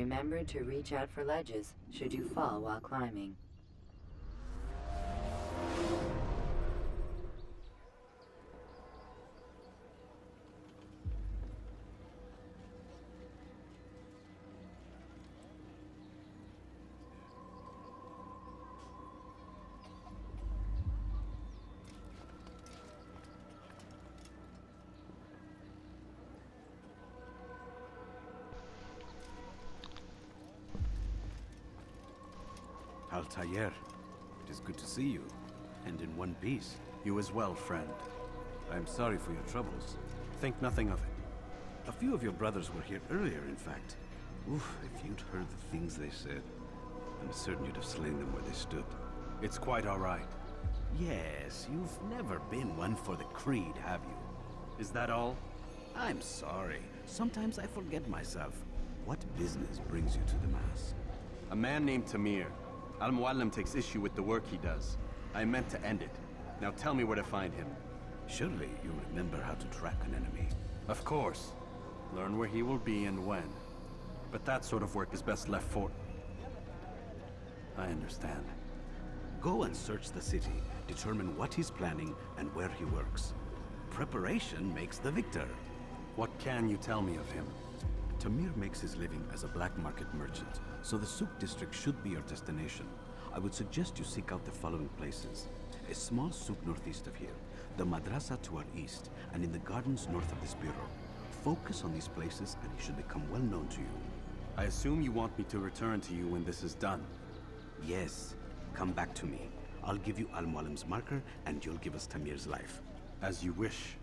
remember to reach out for ledges should you fall while climbing. Altair, it is good to see you, and in one piece. You as well, friend. I am sorry for your troubles. Think nothing of it. A few of your brothers were here earlier, in fact. Oof, if you'd heard the things they said, I'm certain you'd have slain them where they stood. It's quite all right. Yes, you've never been one for the creed, have you? Is that all? I'm sorry. Sometimes I forget myself. What business brings you to the Mass? A man named Tamir. Al-Muallim takes issue with the work he does. I meant to end it. Now tell me where to find him. Surely you remember how to track an enemy. Of course. Learn where he will be and when. But that sort of work is best left for... I understand. Go and search the city, determine what he's planning and where he works. Preparation makes the victor. What can you tell me of him? Tamir makes his living as a black market merchant, so the Souk district should be your destination. I would suggest you seek out the following places. A small souk northeast of here, the madrasa to our east, and in the gardens north of this bureau. Focus on these places and he should become well known to you. I assume you want me to return to you when this is done. Yes. Come back to me. I'll give you Al-Muallim's marker and you'll give us Tamir's life. As you wish.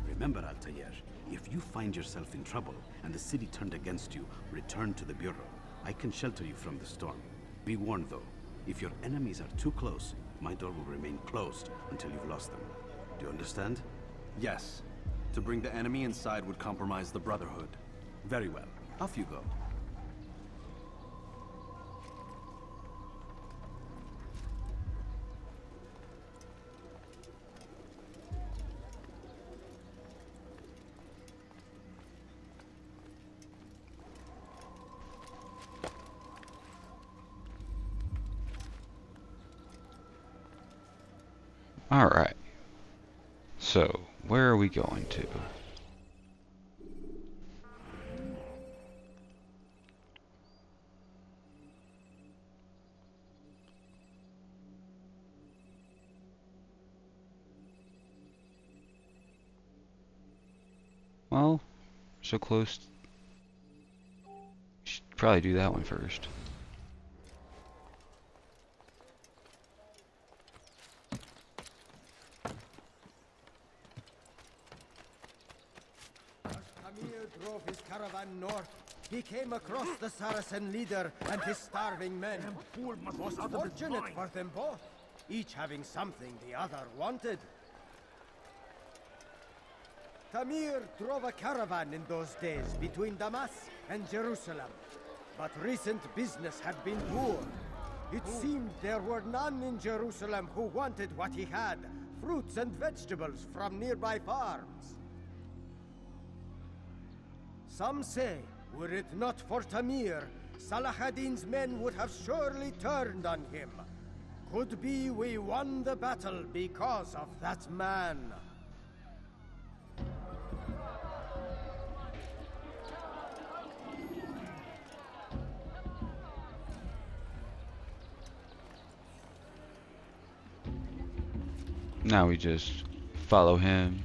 Remember, Altair, if you find yourself in trouble and the city turned against you, return to the bureau. I can shelter you from the storm. Be warned though, if your enemies are too close, my door will remain closed until you've lost them. Do you understand? Yes. To bring the enemy inside would compromise the Brotherhood. Very well. Off you go. Alright. So, where are we going to? Well, so close. Should probably do that one first. Drove his caravan north. He came across the Saracen leader and his starving men. Most fortunate for them both, each having something the other wanted. Tamir drove a caravan in those days between Damas and Jerusalem, but recent business had been poor. It seemed there were none in Jerusalem who wanted what he had, fruits and vegetables from nearby farms. Some say, were it not for Tamir, Salah ad-Din's men would have surely turned on him. Could be we won the battle because of that man. Now we just follow him.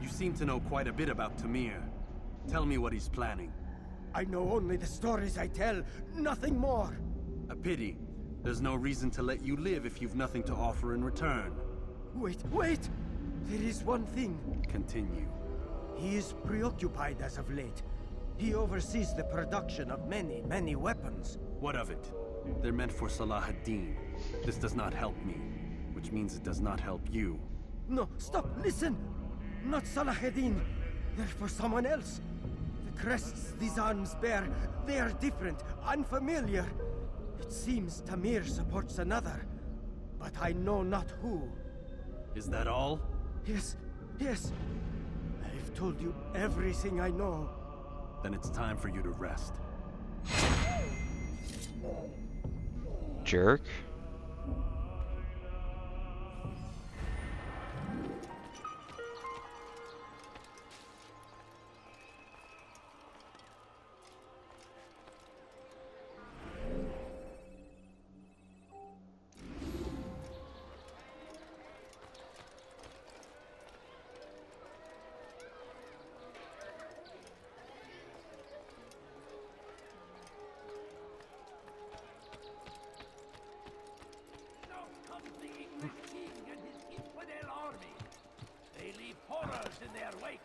You seem to know quite a bit about Tamir. Tell me what he's planning. I know only the stories I tell, nothing more. A pity. There's no reason to let you live if you've nothing to offer in return. Wait! There is one thing. Continue. He is preoccupied as of late. He oversees the production of many weapons. What of it? They're meant for Salah ad-Din. This does not help me, which means it does not help you. No, stop, listen! Not Salahuddin. They're for someone else. The crests these arms bear, they are different, unfamiliar. It seems Tamir supports another, but I know not who. Is that all? Yes, yes. I've told you everything I know. Then it's time for you to rest. Jerk.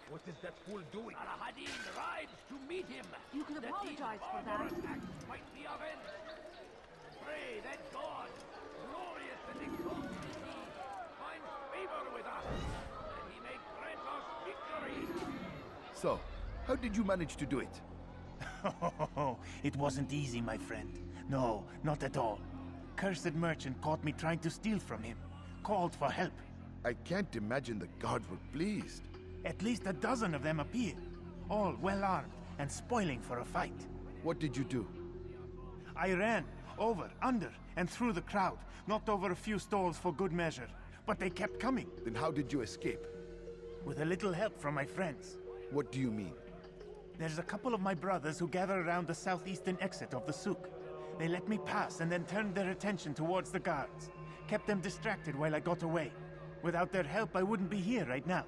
What is that fool doing? Al-Hadin rides to meet him. You can apologize for that. Might be avenged. Pray that God, glorious and exalted is he, finds favor with us, that he may grant us victory. So, how did you manage to do it? It wasn't easy, my friend. No, not at all. Cursed merchant caught me trying to steal from him. Called for help. I can't imagine the guards were pleased. At least a dozen of them appeared. All well armed and spoiling for a fight. What did you do? I ran, over, under, and through the crowd. Knocked over a few stalls for good measure. But they kept coming. Then how did you escape? With a little help from my friends. What do you mean? There's a couple of my brothers who gather around the southeastern exit of the souk. They let me pass and then turned their attention towards the guards. Kept them distracted while I got away. Without their help, I wouldn't be here right now.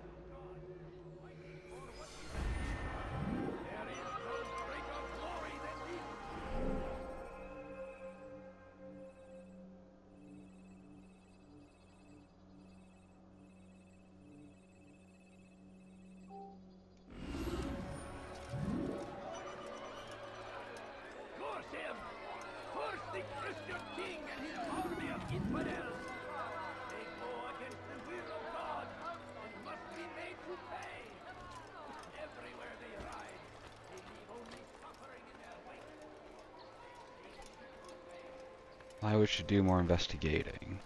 I should do more investigating.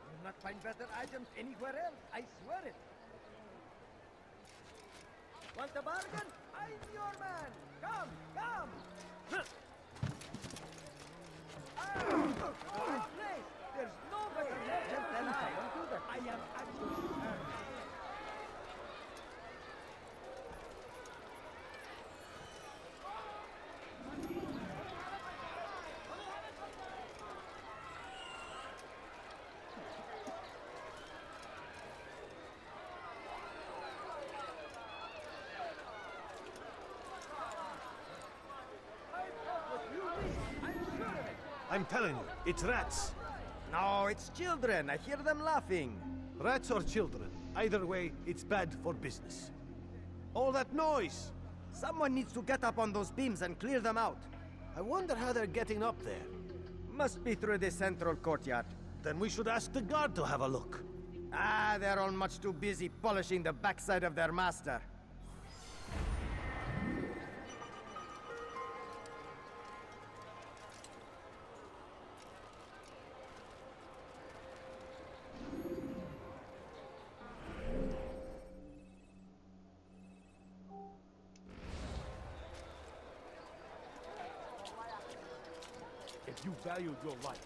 You'll not find better items anywhere else, I swear it. Want a bargain? I'm your man. Come, come. This place, there's no better merchant than I am actually I'm telling you, it's rats. No, it's children. I hear them laughing. Rats or children. Either way, it's bad for business. All that noise! Someone needs to get up on those beams and clear them out. I wonder how they're getting up there. Must be through the central courtyard. Then we should ask the guard to have a look. Ah, they're all much too busy polishing the backside of their master. If you valued your life,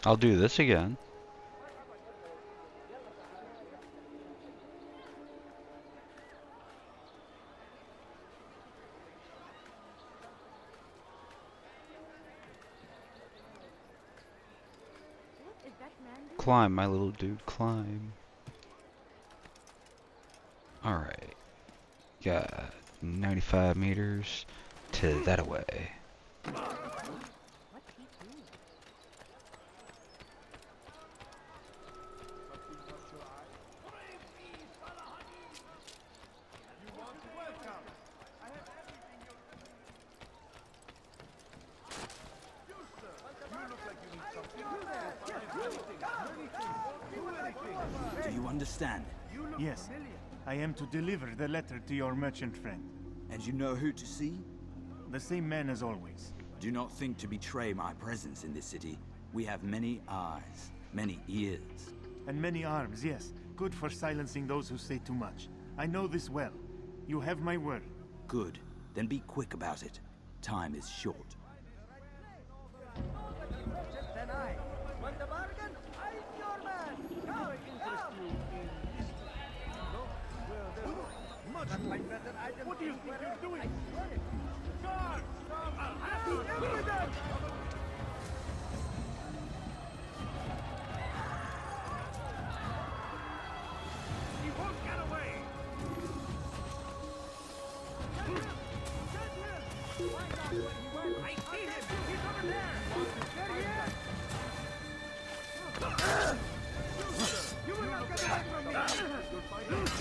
I'll do this again. What is that man doing? Climb, my little dude, climb. Alright. Got 95 meters to that away. What's he doing? Do you understand? Yes, I am to deliver the letter to your merchant friend. And you know who to see? The same man as always. Do not think to betray my presence in this city. We have many eyes, many ears. And many arms, yes. Good for silencing those who say too much. I know this well. You have my word. Good. Then be quick about it. Time is short. Then I. Want the bargain? I'm your man. Come, interest you in history? No? Well, there's much more. What do you think you're doing? Guard! I'll have you evidence! He won't get away! I see him! He's over there! There he is! You will not get away from me! I will find you!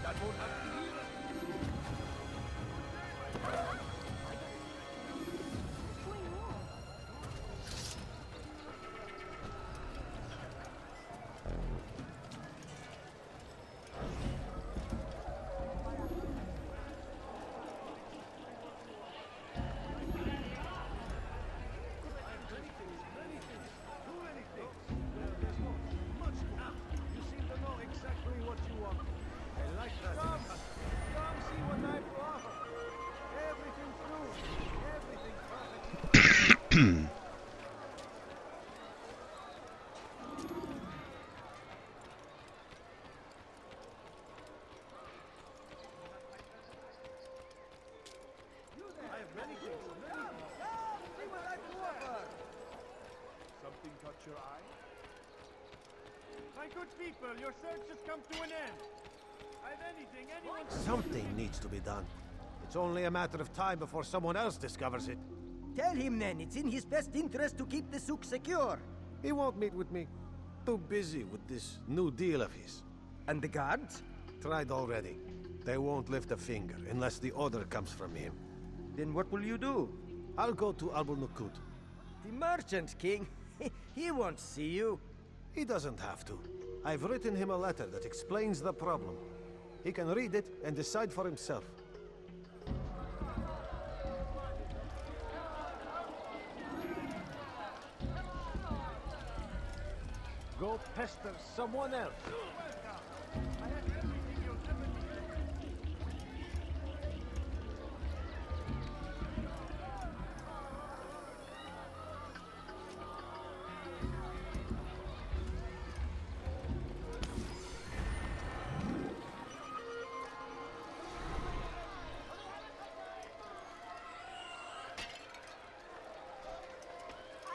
That won't happen. Something caught your eye? My good people, your search has come to an end. I've anyone... Something needs to be done. It's only a matter of time before someone else discovers it. Tell him then, it's in his best interest to keep the souk secure. He won't meet with me. Too busy with this new deal of his. And the guards? Tried already. They won't lift a finger unless the order comes from him. Then what will you do? I'll go to Al-Nukut. The merchant king? He won't see you. He doesn't have to. I've written him a letter that explains the problem. He can read it and decide for himself. Go pester someone else.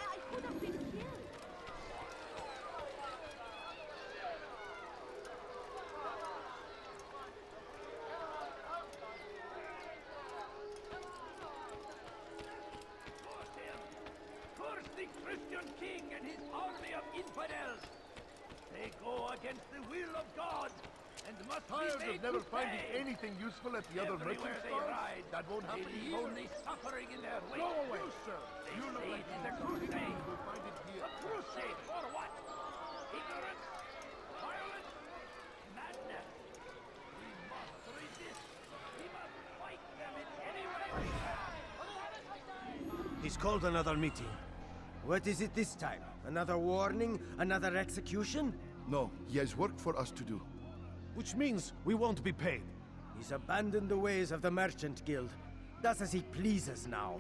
I could have been killed. Curse the Christian king and his army of infidels! They go against the will of God and must Tired be made of never to finding pay. anything useful at the other Everywhere merchant they stores? ride, That won't happen they leave here. only suffering in their wake. Go away. You, sir. They You look say like it you is a know something. crusade. You will find it here. A crusade for what? Ignorance? Violence? Madness? We must resist. We must fight them in any way we can. He's called another meeting. What is it this time? Another warning? Another execution? No, he has work for us to do. Which means we won't be paid. He's abandoned the ways of the Merchant Guild. Does as he pleases now.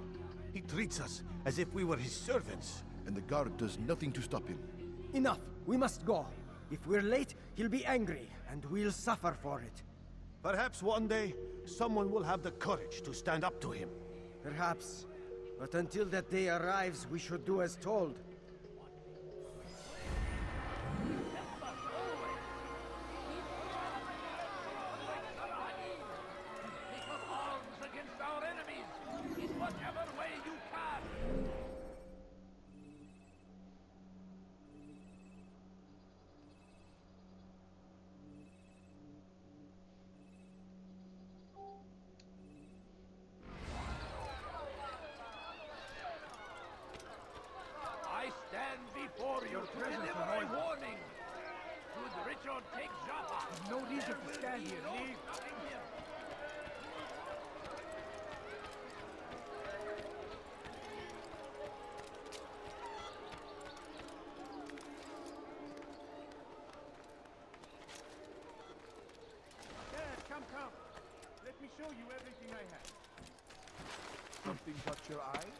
He treats us as if we were his servants. And the guard does nothing to stop him. Enough! We must go. If we're late, he'll be angry, and we'll suffer for it. Perhaps one day, someone will have the courage to stand up to him. Perhaps. But until that day arrives, we should do as told. Take up arms against our enemies in whatever way you can. I stand before you to deliver a warning. Should Richard take Jaffa, no reason to stand here. Leave. Dad, come. Let me show you everything I have. Something caught your eye?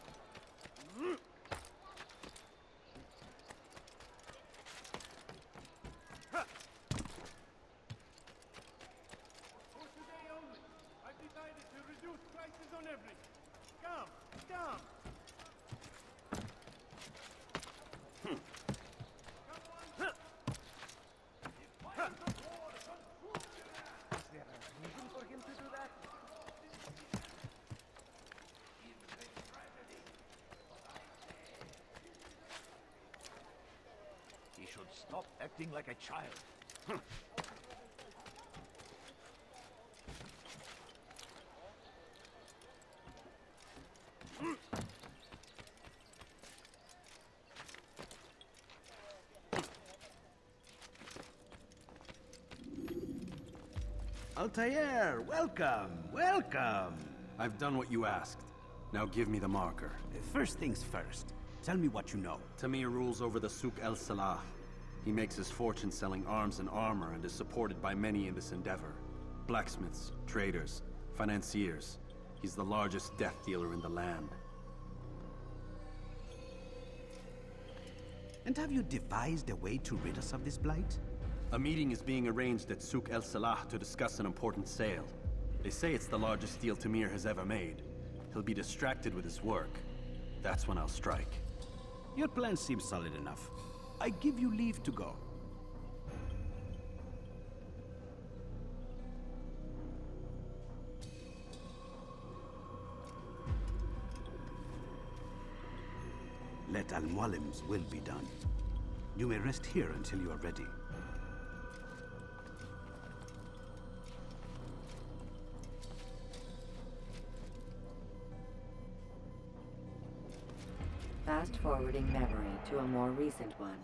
For today only, I've decided to reduce prices on everything. Come. Is there a reason for him to do that? He should stop acting like a child. Altair, welcome! I've done what you asked. Now give me the marker. First things first, tell me what you know. Tamir rules over the Souk El Salah. He makes his fortune selling arms and armor and is supported by many in this endeavor. Blacksmiths, traders, financiers. He's the largest death dealer in the land. And have you devised a way to rid us of this blight? A meeting is being arranged at Souk El Salah to discuss an important sale. They say it's the largest deal Tamir has ever made. He'll be distracted with his work. That's when I'll strike. Your plan seems solid enough. I give you leave to go. Let Al-Mualim's will be done. You may rest here until you are ready. Fast forwarding memory to a more recent one.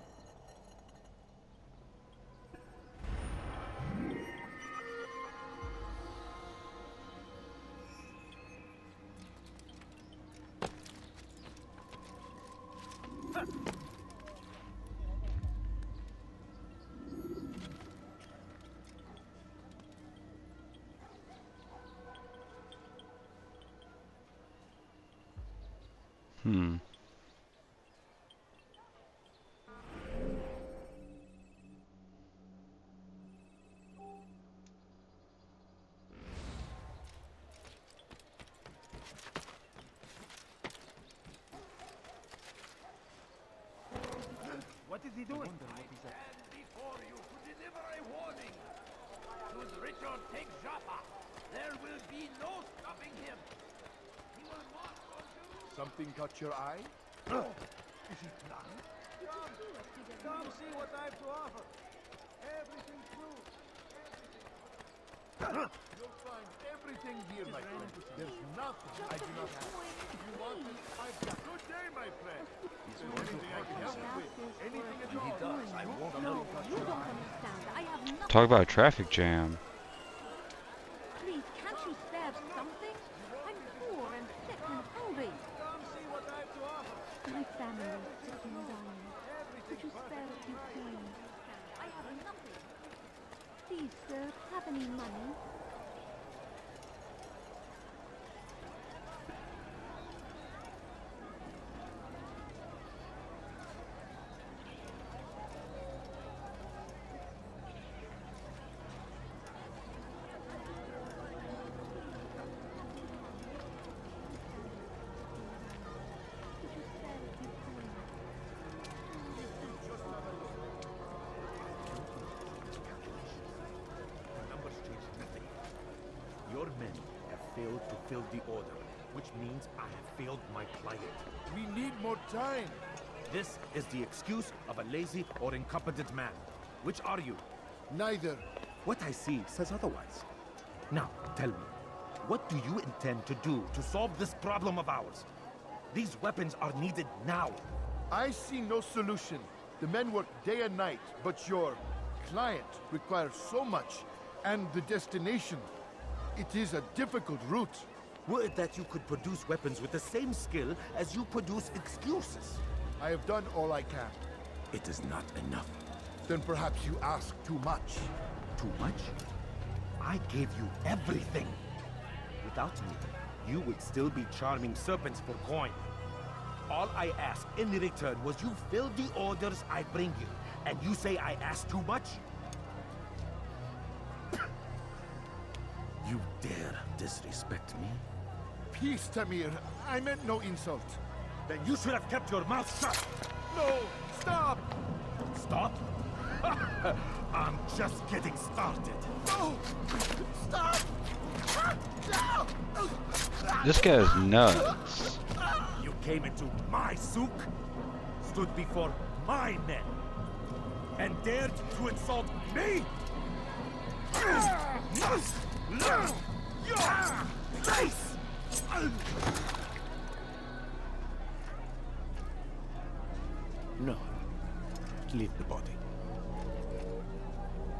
What is he doing? I stand before you to deliver a warning. Should Richard take Jaffa, there will be no stopping him. He will march on Jerusalem. Something caught your eye? Is he blind? Come see what I have to offer. Everything true. You'll find everything here, my friend. There's nothing I do not have. If you want it, I've got. Good day, my friend. Is there anything I can help you with? Anything at all? He does. I won't No, know. you don't understand. I have nothing. Talk about a traffic jam. Please, can't you spare something? I'm poor and sick and hungry. Come see what I have to offer. My family is sick and dying. Could you spare a few coins? I have failed the order, which means I have failed my client. We need more time. This is the excuse of a lazy or incompetent man. Which are you? Neither. What I see says otherwise. Now, tell me, what do you intend to do to solve this problem of ours? These weapons are needed now. I see no solution. The men work day and night, but your client requires so much, and the destination. It is a difficult route. Would that you could produce weapons with the same skill as you produce excuses. I have done all I can. It is not enough. Then perhaps you ask too much. Too much? I gave you everything. Without me, you would still be charming serpents for coin. All I ask in return was you fill the orders I bring you, and you say I ask too much? You dare disrespect me? Peace, Tamir. I meant no insult. Then you should have kept your mouth shut! No! Stop! Stop? I'm just getting started. No! Stop! No! This guy's nuts. You came into my souk, stood before my men, and dared to insult me? Must learn your place! No. Leave the body.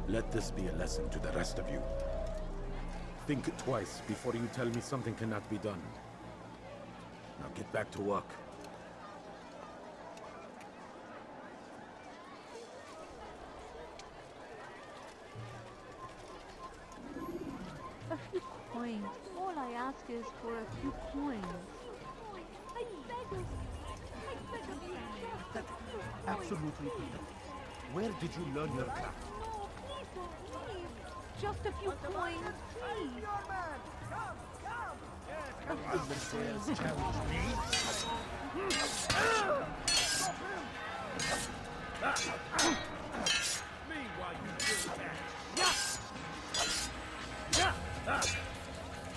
Let this be a lesson to the rest of you. Think twice before you tell me something cannot be done. Now get back to work. A few coins. All I ask is for a few coins. I beg of you. That's absolutely pathetic. Where did you learn your craft? No, please don't leave. Just a few coins, please. Meanwhile, you kill the cat. Yeah! Yeah!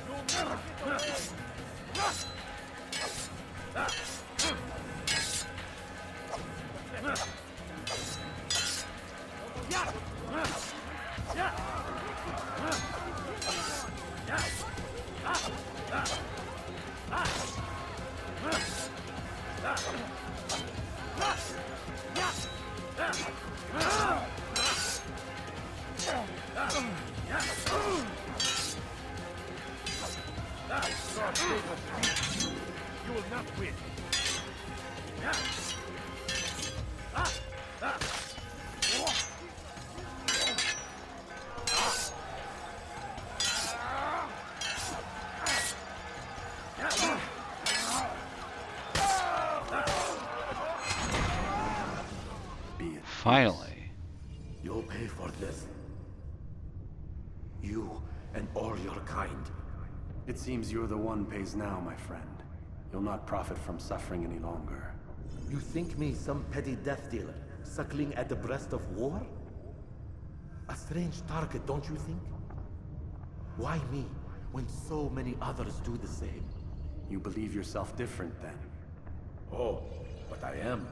You'll never get away. You will not win. Finally. You'll pay for this. You and all your kind. It seems you're the one pays now, my friend. You'll not profit from suffering any longer. You think me some petty death dealer, suckling at the breast of war? A strange target, don't you think? Why me, when so many others do the same? You believe yourself different, then? Oh, but I am.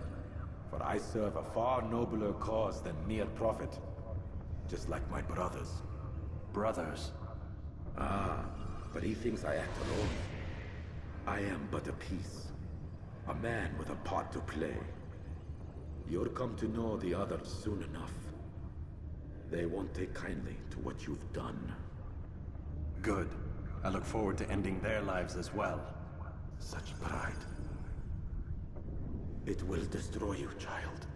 For I serve a far nobler cause than mere profit. Just like my brothers. Brothers? Ah, but he thinks I act alone. I am but a piece. A man with a part to play. You'll come to know the others soon enough. They won't take kindly to what you've done. Good. I look forward to ending their lives as well. Such pride. It will destroy you, child.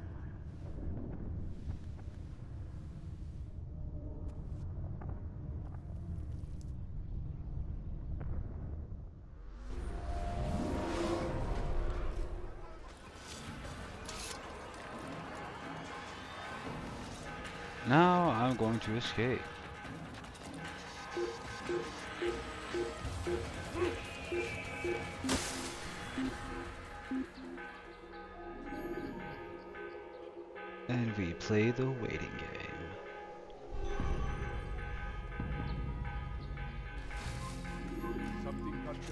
Now I'm going to escape. And we play the waiting game. Something caught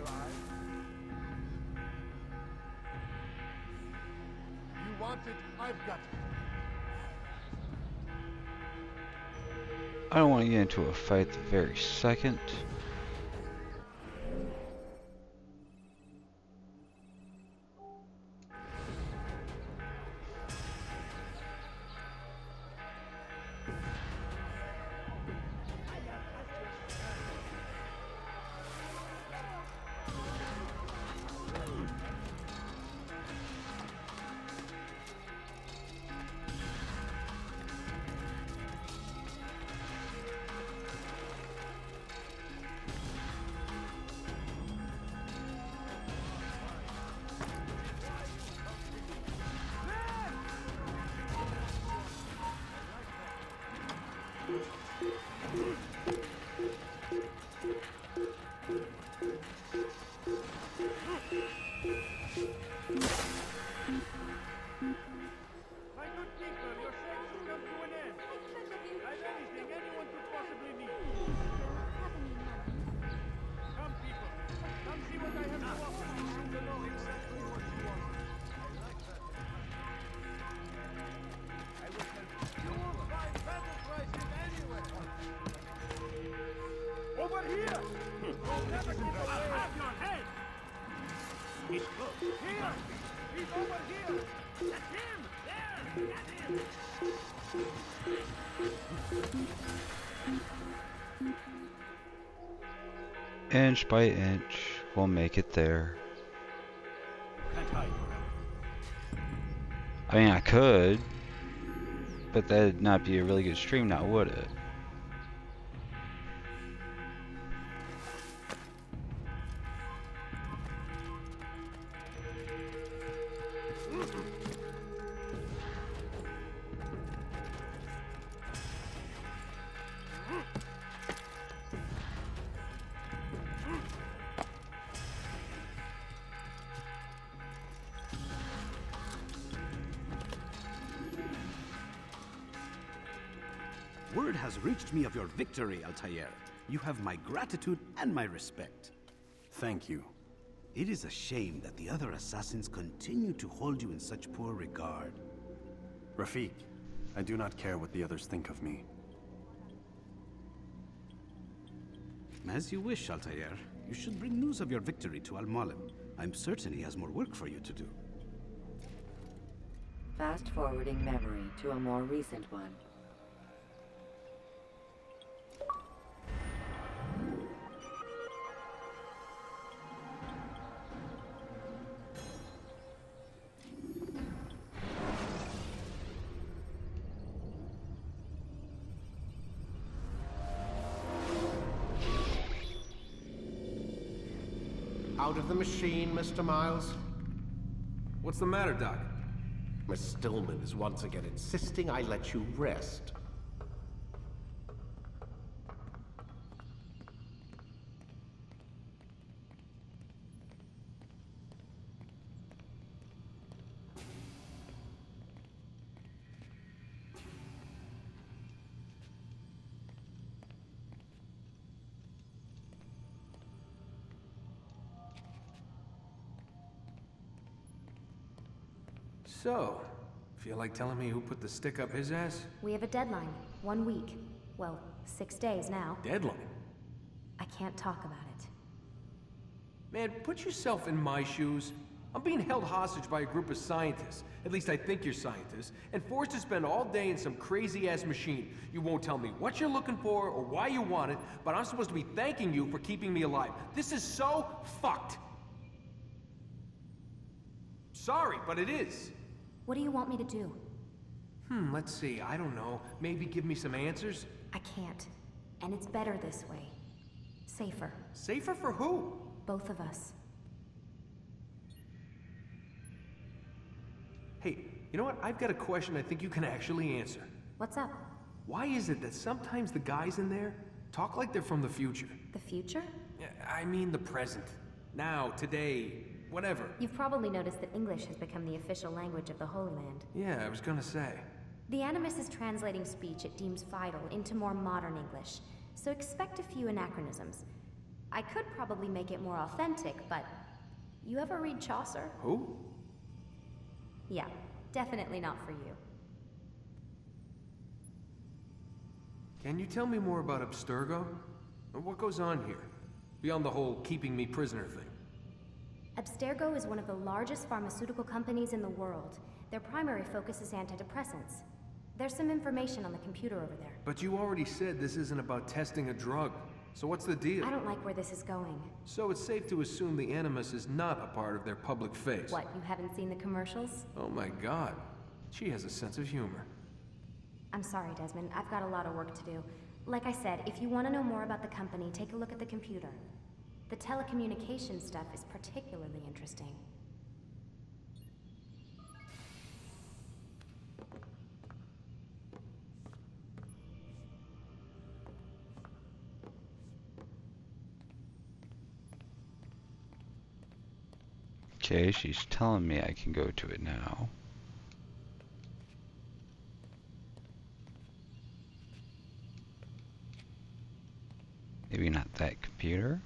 want it, I've got it. I don't want to get into a fight the very second. My good people, your search has come to an end. I've anything anyone could possibly need. Come, people. Come see what I have to offer. You know exactly what you want. I will help you. You won't find better prices anywhere. Over here! You'll never get away. I'll have your head! He's close. Here! He's over here! That's him! There! That's him! Inch by inch, we'll make it there. Can't hide. I mean, I could, but that'd not be a really good stream now, would it? Word has reached me of your victory, Altair. You have my gratitude and my respect. Thank you. It is a shame that the other assassins continue to hold you in such poor regard. Rafik, I do not care what the others think of me. As you wish, Altair. You should bring news of your victory to Al-Malim. I'm certain he has more work for you to do. Fast-forwarding memory to a more recent one. Out of the machine, Mr. Miles? What's the matter, Doc? Miss Stillman is once again insisting I let you rest. So, feel like telling me who put the stick up his ass? We have a deadline. 1 week. Well, 6 days now. Deadline? I can't talk about it. Man, put yourself in my shoes. I'm being held hostage by a group of scientists. At least I think you're scientists. And forced to spend all day in some crazy-ass machine. You won't tell me what you're looking for or why you want it, but I'm supposed to be thanking you for keeping me alive. This is so fucked. Sorry, but it is. What do you want me to do? Let's see. I don't know. Maybe give me some answers? I can't. And it's better this way. Safer. Safer for who? Both of us. Hey, you know what? I've got a question I think you can actually answer. What's up? Why is it that sometimes the guys in there talk like they're from the future? The future? I mean the present. Now, today, whatever. You've probably noticed that English has become the official language of the Holy Land. Yeah, I was gonna say. The Animus is translating speech it deems vital into more modern English, so expect a few anachronisms. I could probably make it more authentic, but... You ever read Chaucer? Who? Yeah, Definitely not for you. Can you tell me more about Abstergo? What goes on here? Beyond the whole keeping me prisoner thing. Abstergo is one of the largest pharmaceutical companies in the world. Their primary focus is antidepressants. There's some information on the computer over there. But you already said this isn't about testing a drug. So what's the deal? I don't like where this is going. So it's safe to assume the Animus is not a part of their public face. What, you haven't seen the commercials? Oh my god. She has a sense of humor. I'm sorry, Desmond. I've got a lot of work to do. Like I said, if you want to know more about the company, take a look at the computer. The telecommunications stuff is particularly interesting. Okay, she's telling me I can go to it now. Maybe not that computer.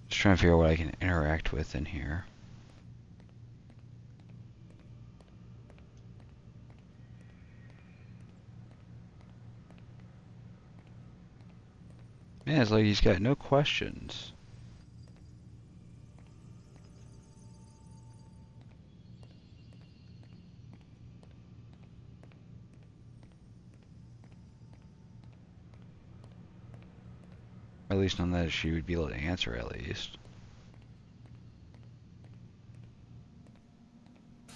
Just trying to figure out what I can interact with in here. Man, it's like he's got no questions. At least none that she would be able to answer, at least. I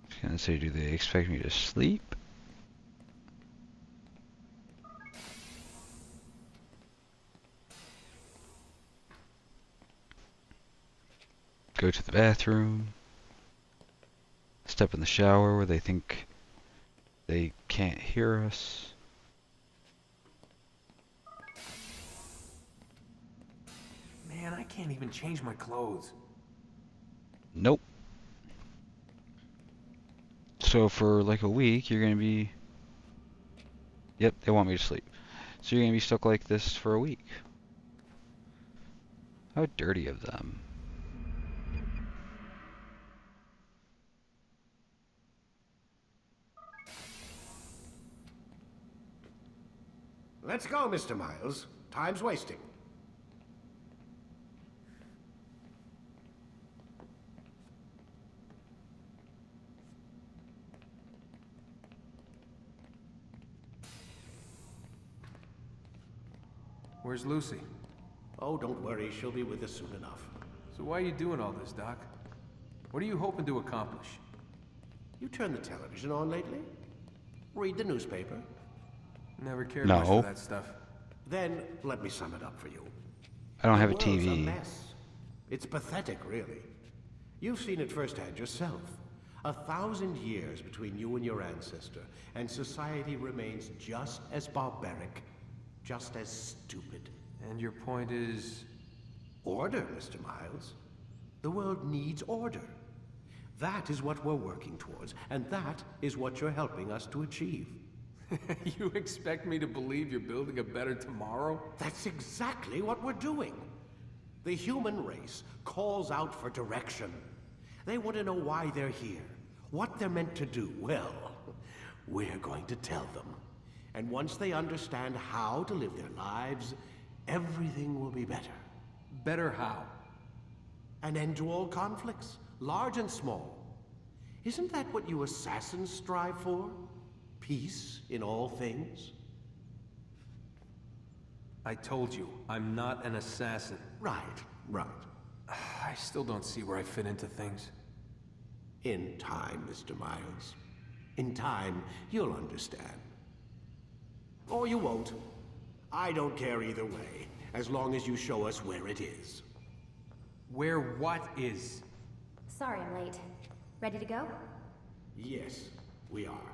was gonna say, do they expect me to sleep? Go to the bathroom? Step in the shower where they think they can't hear us? Man, I can't even change my clothes. Nope. So for like a week, you're gonna be... Yep, they want me to sleep. So you're gonna be stuck like this for a week. How dirty of them. Let's go, Mr. Miles. Time's wasting. Where's Lucy? Oh, don't worry. She'll be with us soon enough. So why are you doing all this, Doc? What are you hoping to accomplish? You turned the television on lately? Read the newspaper? Never cared much for that stuff. Then, let me sum it up for you. I don't have a The world's TV. a mess. It's pathetic, really. You've seen it firsthand yourself. 1,000 years between you and your ancestor, and society remains just as barbaric, just as stupid. And your point is? Order, Mr. Miles. The world needs order. That is what we're working towards, and that is what you're helping us to achieve. You expect me to believe you're building a better tomorrow? That's exactly what we're doing. The human race calls out for direction. They want to know why they're here, what they're meant to do. Well, we're going to tell them. And once they understand how to live their lives, everything will be better. Better how? An end to all conflicts, large and small. Isn't that what you assassins strive for? Peace in all things? I told you, I'm not an assassin. Right, right. I still don't see where I fit into things. In time, Mr. Miles. In time, you'll understand. Or you won't. I don't care either way, as long as you show us where it is. Where what is? Sorry I'm late. Ready to go? Yes, we are.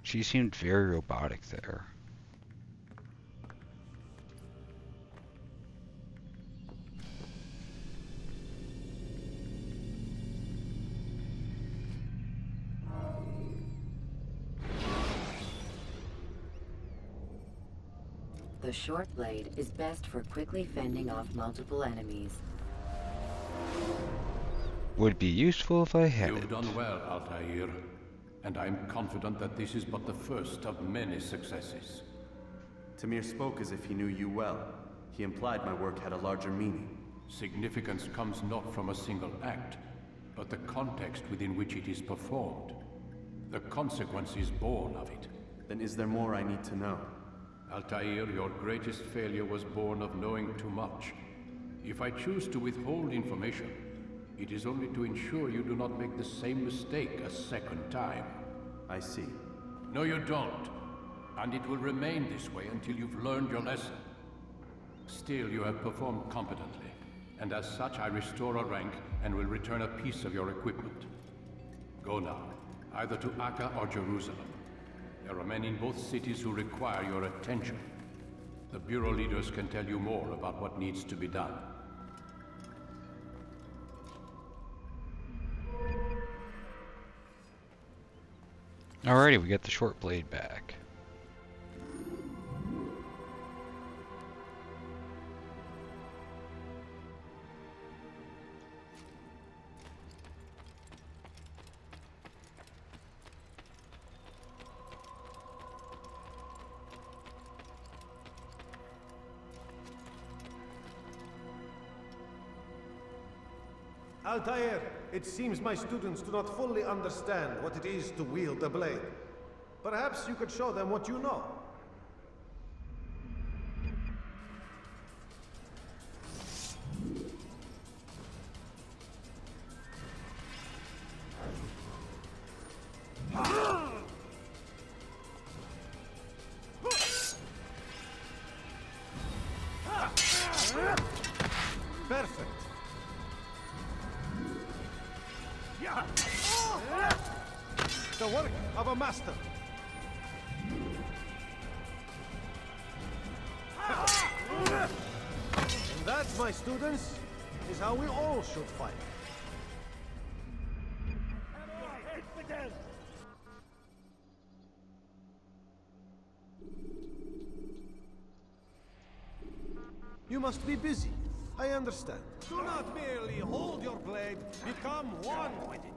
She seemed very robotic there. The short blade is best for quickly fending off multiple enemies. Would be useful if I had You've it. done well, Altair, and I'm confident that this is but the first of many successes. Tamir spoke as if he knew you well. He implied my work had a larger meaning. Significance comes not from a single act, but the context within which it is performed. The consequence is born of it. Then is there more I need to know? Altair, your greatest failure was born of knowing too much. If I choose to withhold information, it is only to ensure you do not make the same mistake a second time. I see. No, you don't. And it will remain this way until you've learned your lesson. Still, you have performed competently, and as such I restore a rank and will return a piece of your equipment. Go now, either to Akka or Jerusalem. There are men in both cities who require your attention. The Bureau leaders can tell you more about what needs to be done. Alrighty, we got the short blade back. Altair, it seems my students do not fully understand what it is to wield the blade. Perhaps you could show them what you know. Perfect. The work of a master. And that, my students, is how we all should fight. You must be busy. I understand. Do not merely hold your blade, become one with it.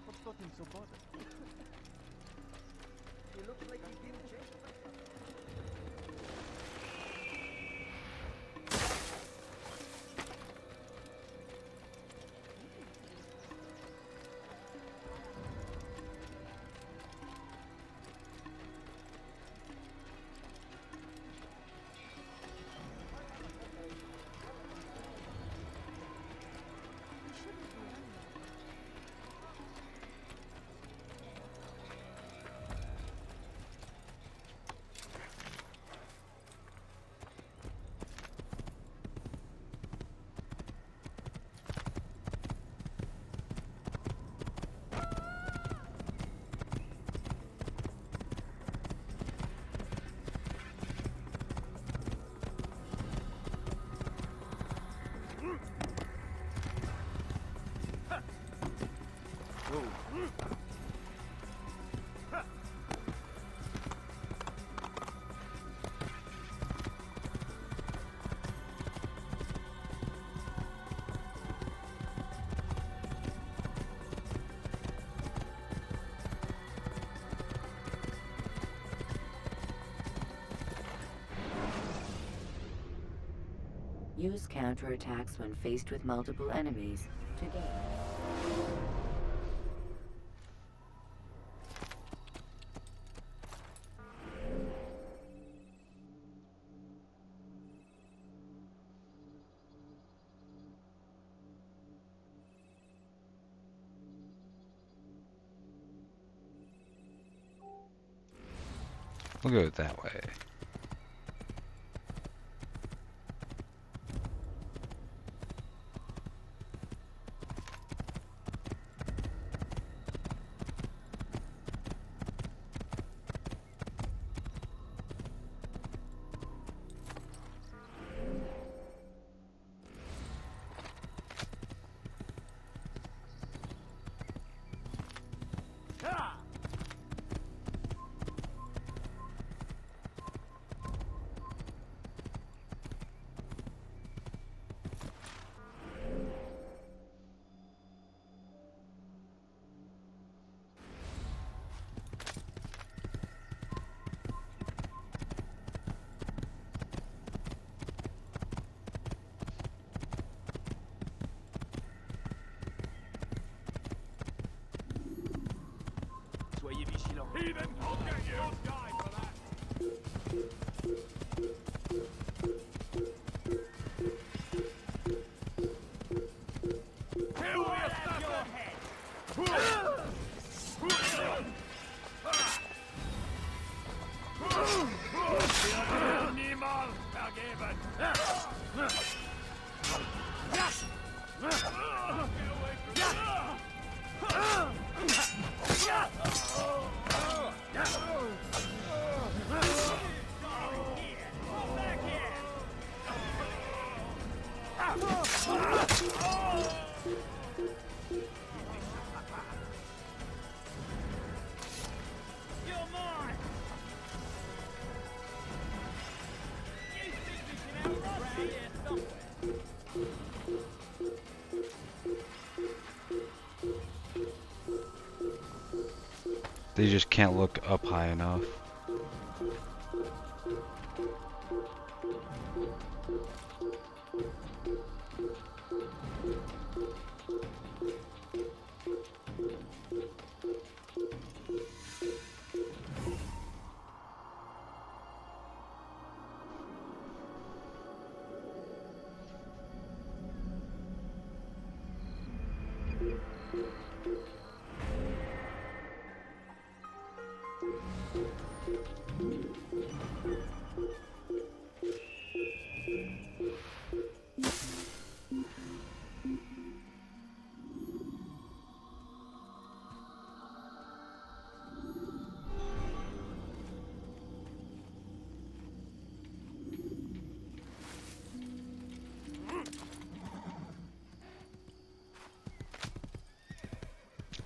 What's got him so bothered? He looks like he's been chased by Use counterattacks when faced with multiple enemies to gain. We'll go that way. Soyez vigilants. Even you'll die for that. Here we have your head. Niemals vergeben. They just can't look up high enough.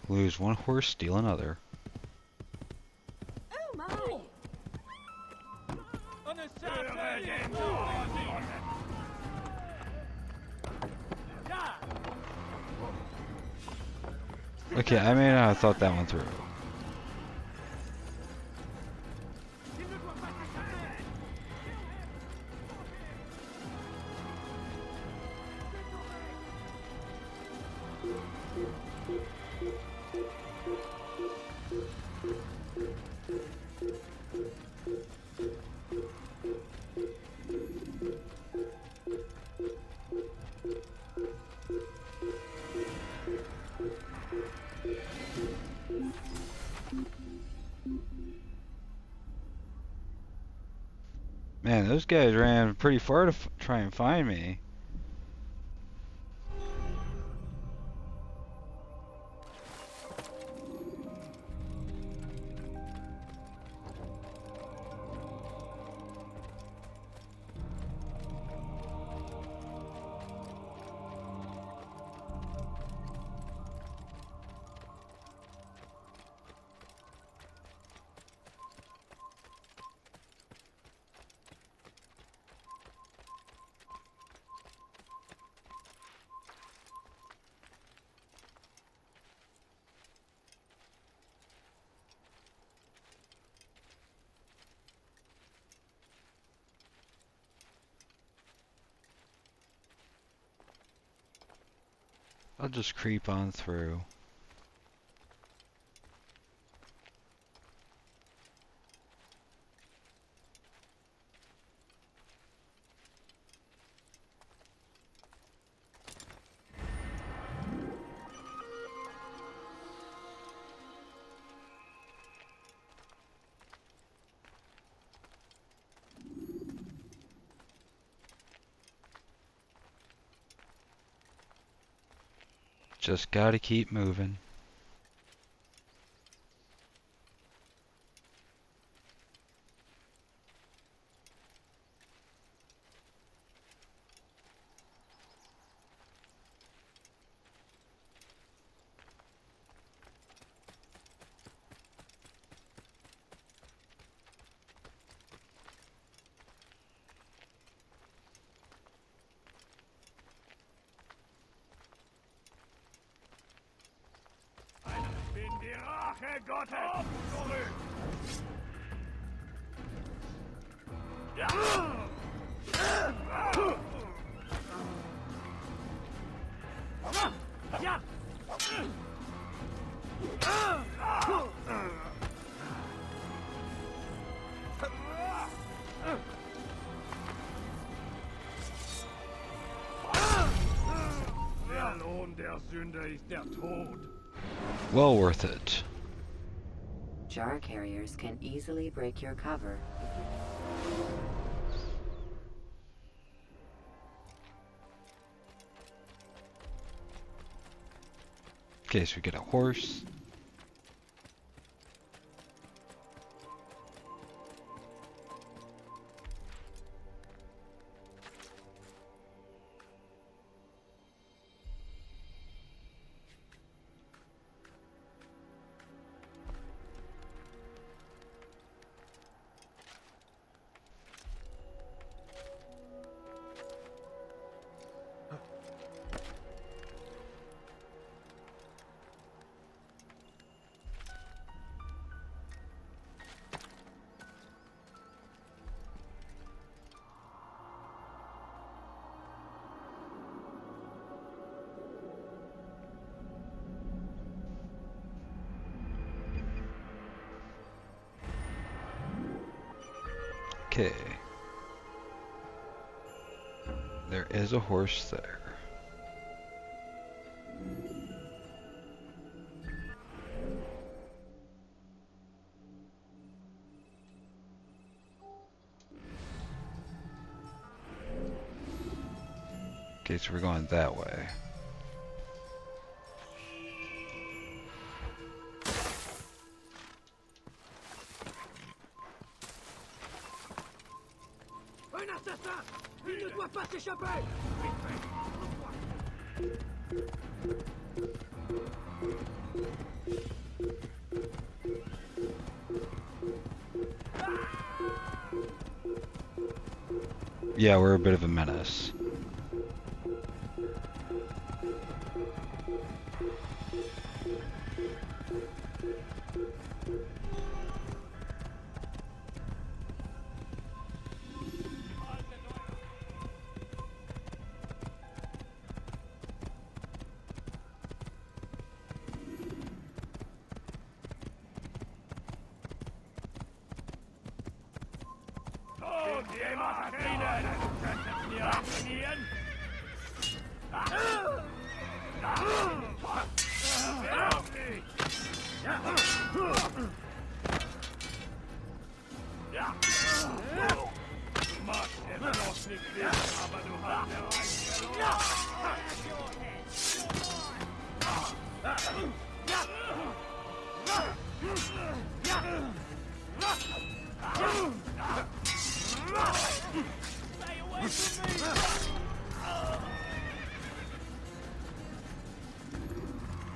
Lose one horse, steal another. Oh my! Okay, I may not have thought that one through. Man, those guys ran pretty far to try and find me. I'll just creep on through. Just gotta keep moving. Bin die Rache Gottes zurück! Ja! Der Lohn der Sünde ist der Tod. Well worth it. Jar carriers can easily break your cover. Okay, so we get a horse. Okay. There is a horse there. Okay, so we're going that way. Un assassin! Il ne doit pas s'échapper! Yeah, we're a bit of a menace.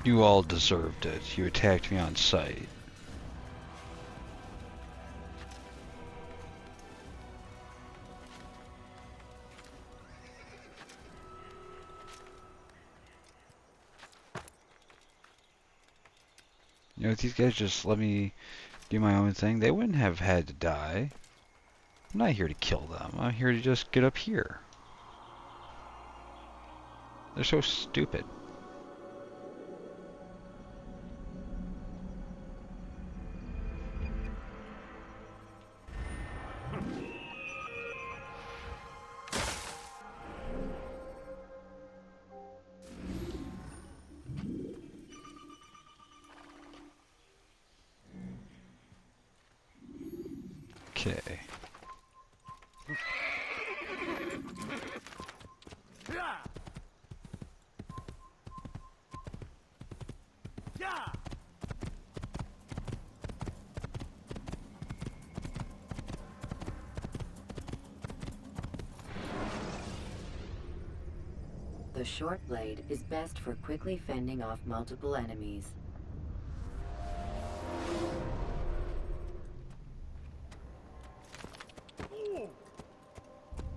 You all deserved it. You attacked me on sight. You know, if these guys just let me do my own thing, they wouldn't have had to die. I'm not here to kill them. I'm here to just get up here. They're so stupid. Okay. The short blade is best for quickly fending off multiple enemies. Ooh.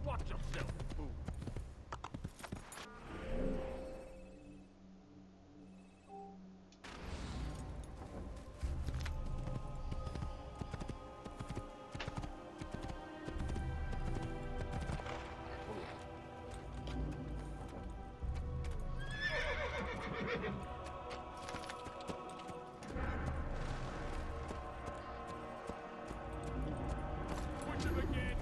Watch yourself, fool. Push him again.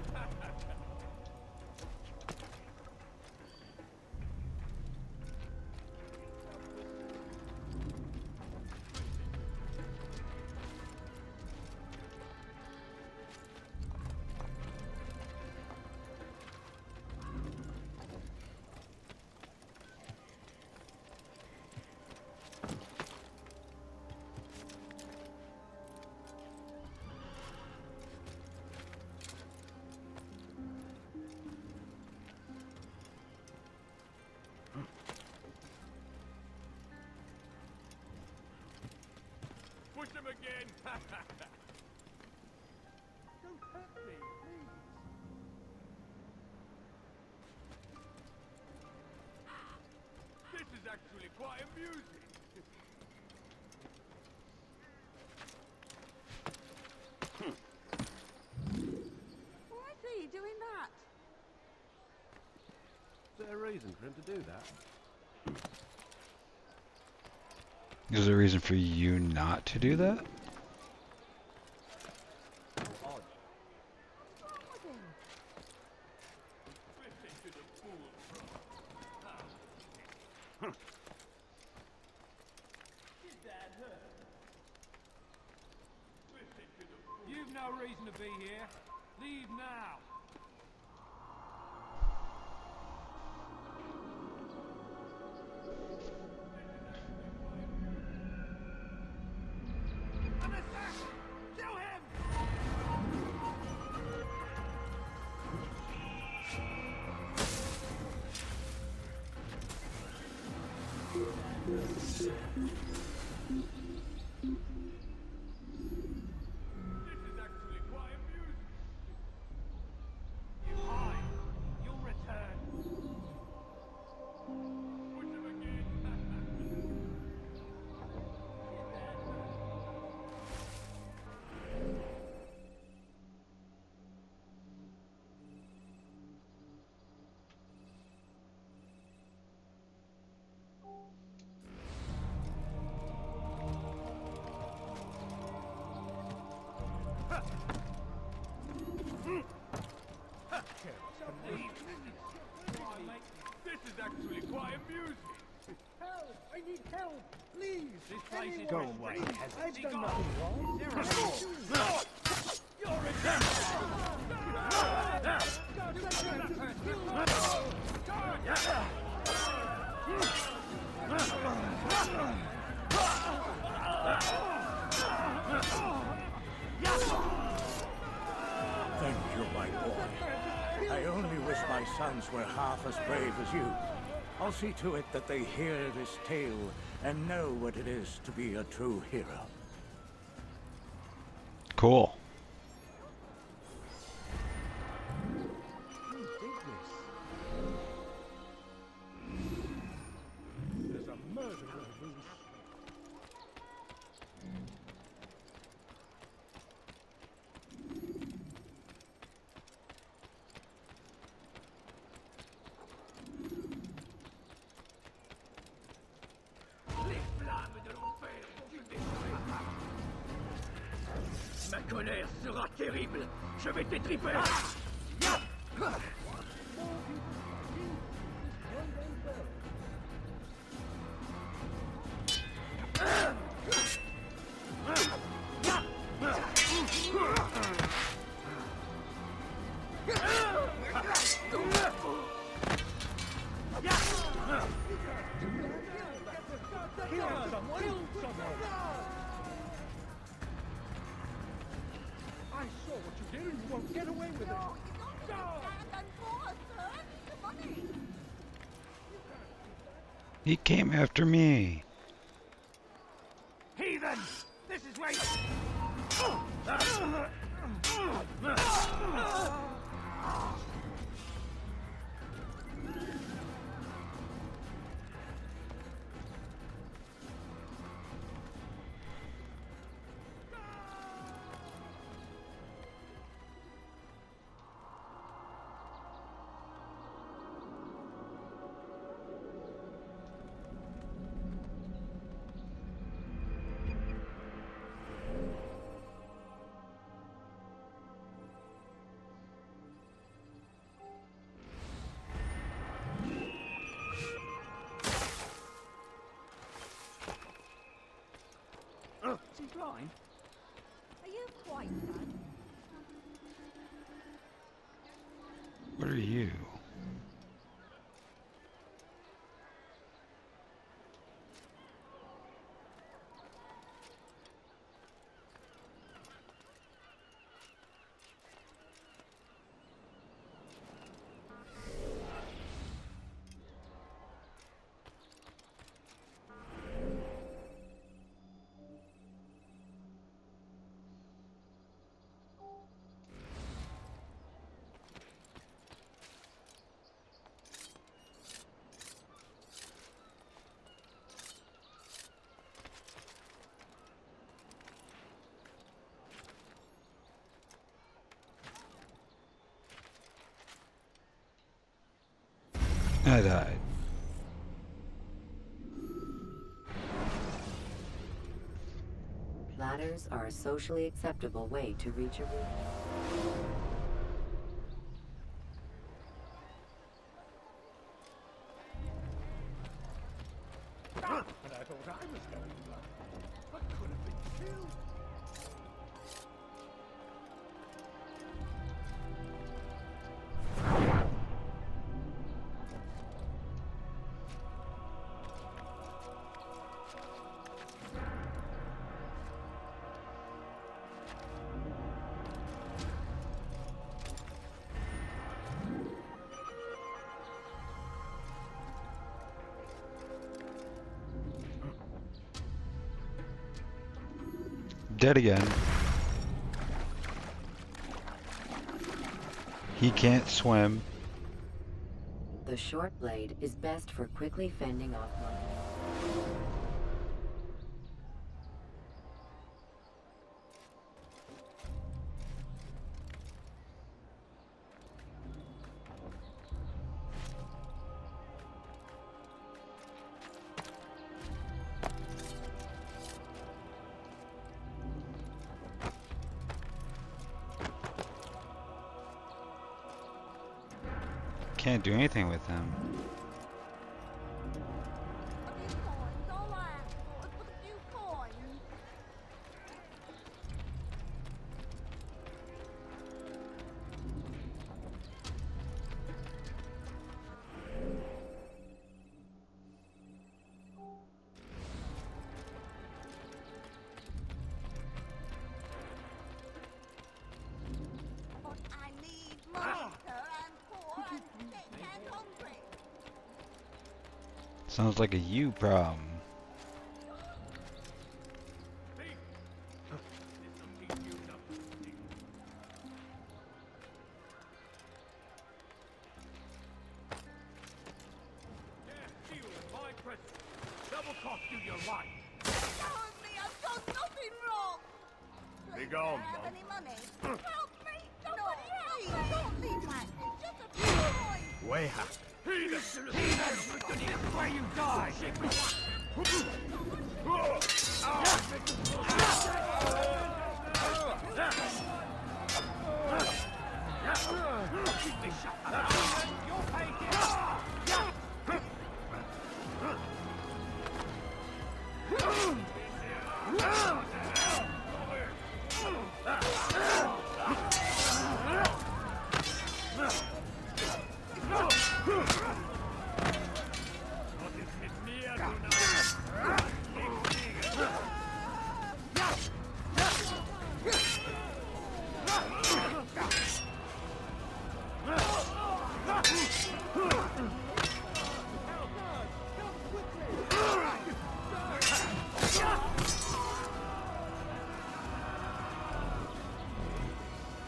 Push him again. Don't hurt me, please. This is actually quite amusing. Why is he doing that? Is there a reason for him to do that? Is there a reason for you not to do that? You've no reason to be here. Leave now. This is actually quite amusing. Help! I need help! Please! This place is Go away. I've done nothing wrong. You're Thank you, my boy. I only wish my sons were half as brave as you. I'll see to it that they hear this tale and know what it is to be a true hero. Cool. There's a murderer loose. Ma colère sera terrible. Je vais t'étriper. I saw what you did and you won't get away with it. He came after me. Heathen! This is where Is he blind? Are you quite done? What are you? I died. Ladders are a socially acceptable way to reach a roof. And I thought I was going blind. I could have been killed. dead again. He can't swim. The short blade is best for quickly fending off multiple. Can't do anything with him. Sounds like a you problem. Double cost you your life. Help me, I've done nothing wrong. Be gone, have Mum. any money? Help me! Somebody help me! Don't leave my just a few coins. Way hack. Where you die!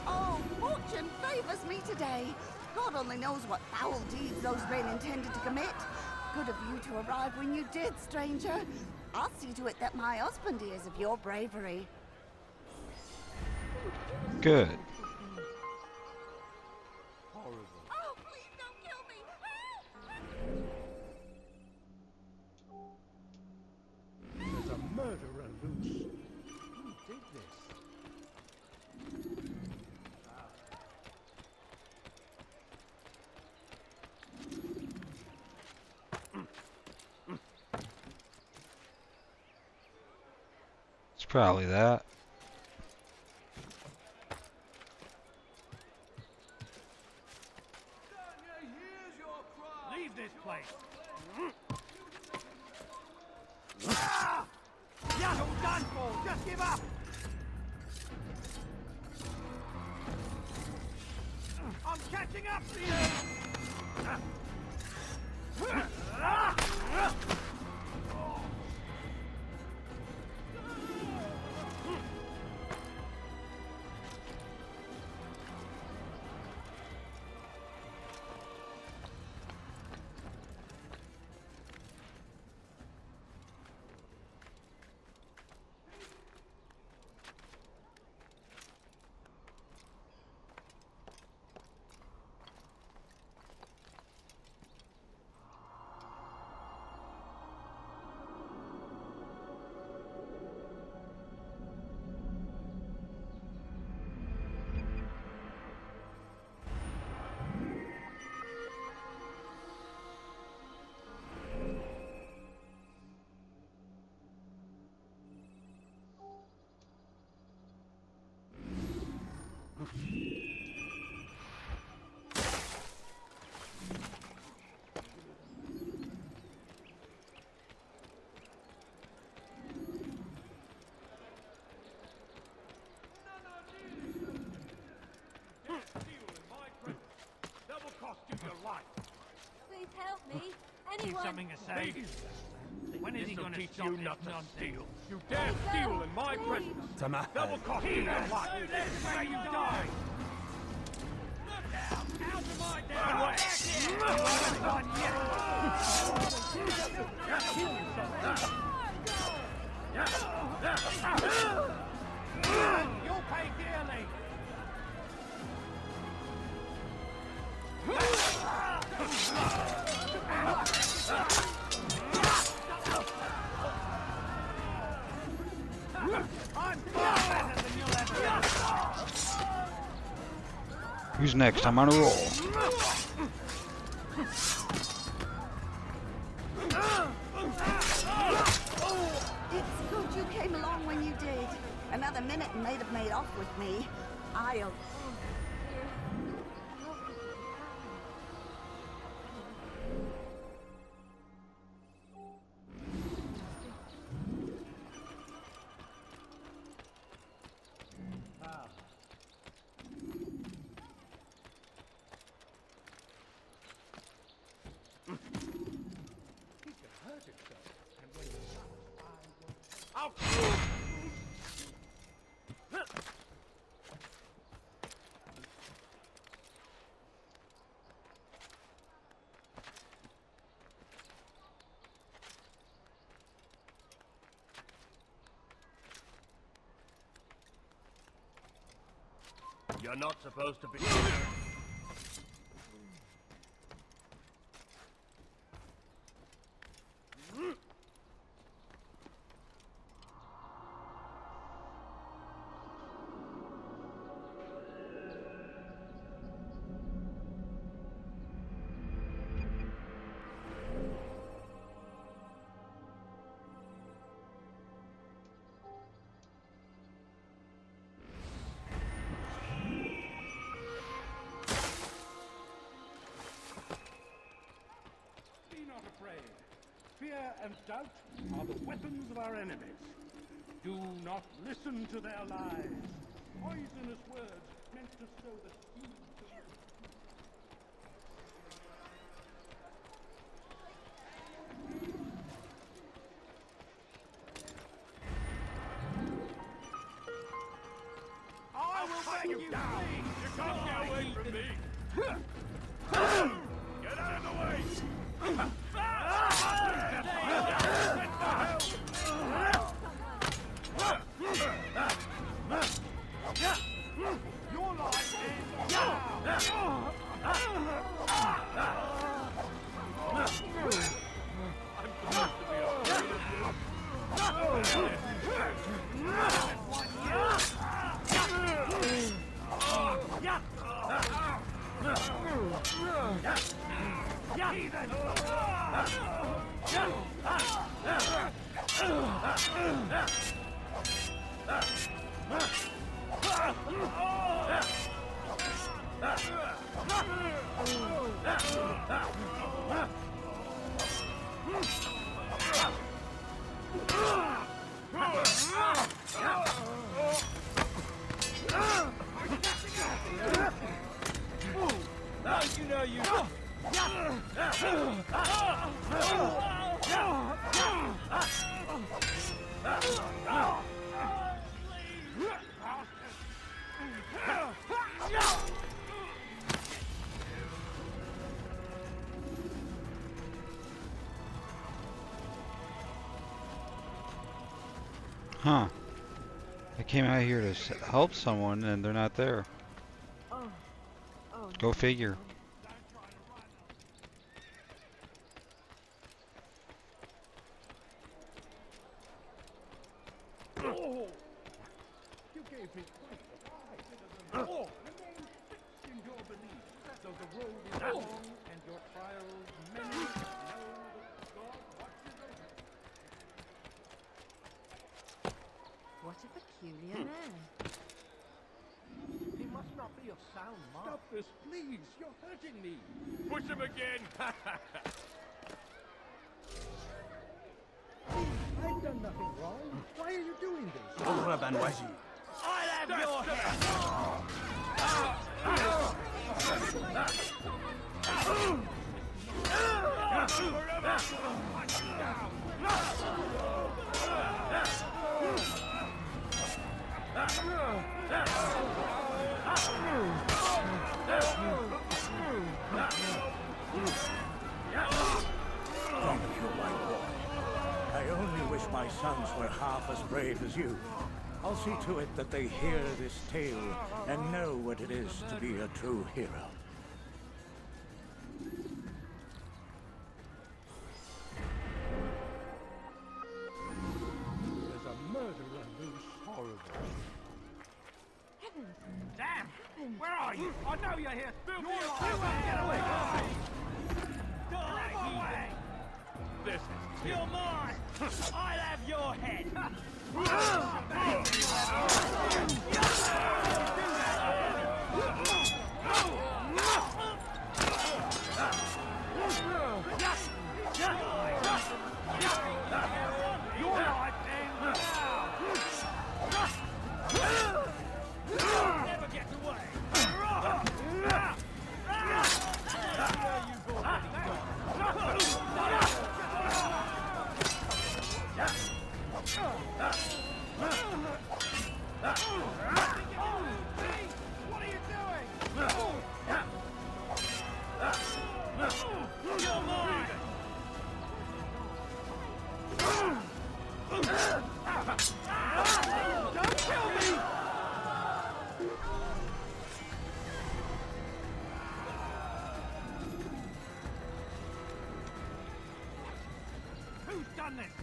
Oh, fortune favors me today. God only knows what foul deeds those men intended to commit. Good of you to arrive when you did, stranger. I'll see to it that my husband hears of your bravery. Good. Oh, please don't kill me! There's a murderer loose. Who did this? It's probably that. Leave this place. You're done for. Just give up. I'm catching up to you. Please help me. Anyone? Something to say? When is he gonna teach you not to steal? You dare steal in my presence! Double cost you your life! Where you die! Out of my way! You'll pay dearly! Who's next? I'm on a roll. It's good you came along when you did. Another minute and they'd have made off with me. I'll... You're not supposed to be... Fear and doubt are the weapons of our enemies. Do not listen to their lies. Poisonous words meant to sow the seeds of... I will bang you down! You can't get away from me! Get out of the way! Your life is Huh. I came out here to help someone and they're not there. Go figure. Oh! You gave me quite a surprise. Oh! Remain fixed in your belief. Though the road is long and your trials many, know that God watches over you. What a peculiar man. He must not be of sound mind. Stop this, please. You're hurting me. Push him again! I've done nothing wrong. Why are you doing this? I'll have your Forever! Thank you, my boy. I only wish my sons were half as brave as you. I'll see to it that they hear this tale and know what it is to be a true hero. There's a murderer loose. Horrible. Heavens! Damn! Where are you? I know you're here. You won't get away. Die, away. This is you're mine. I'll have your head. Your life ends now. Never gets away. What are you doing? You're mine. Don't kill me! Who's done this?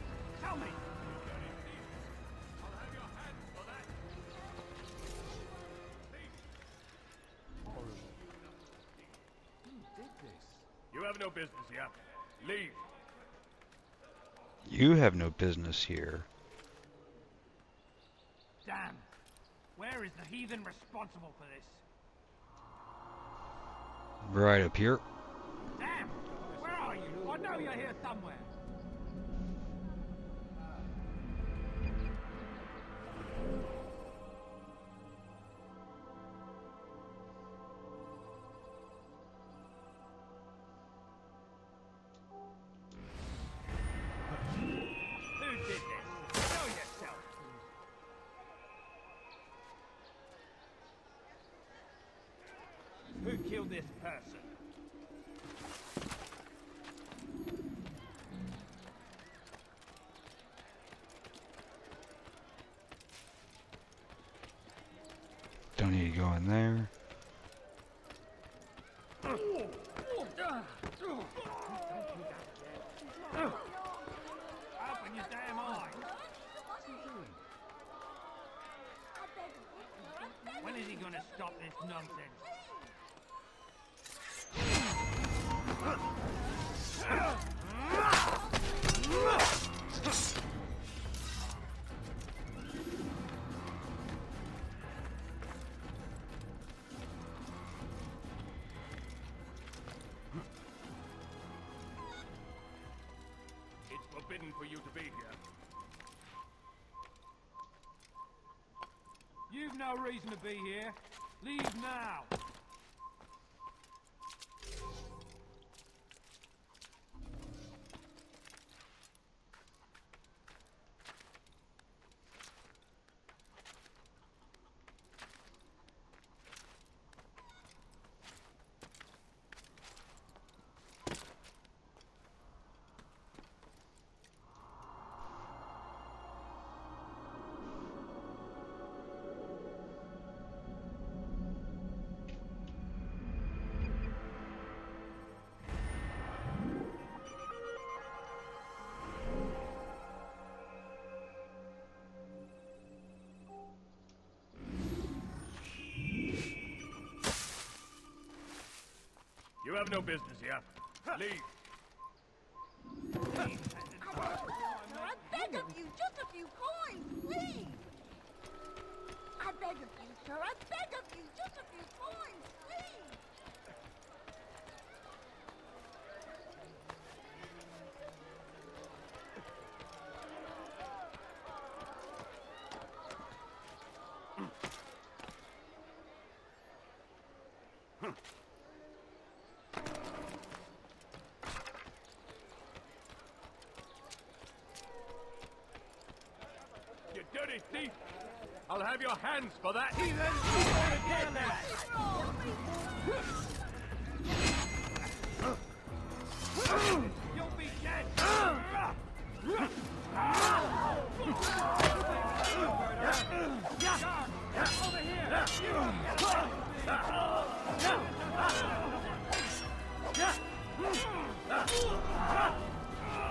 Tell me! You have no business here. Leave. You have no business here. Damn. Where is the heathen responsible for this? Right up here. Damn! Where are you? I know you're here somewhere. Who did this? Show yourself. Who killed this person? Don't need to go in there. Open your damn eyes. When is he gonna stop this nonsense? It's forbidden for you to be here. You've no reason to be here. Leave now. You have no business here. Leave. I beg of you, just a few coins, please. I beg of you, sir. I beg of you, just a few coins, please. thief! I'll have your hands for that! You'll be dead! Over here!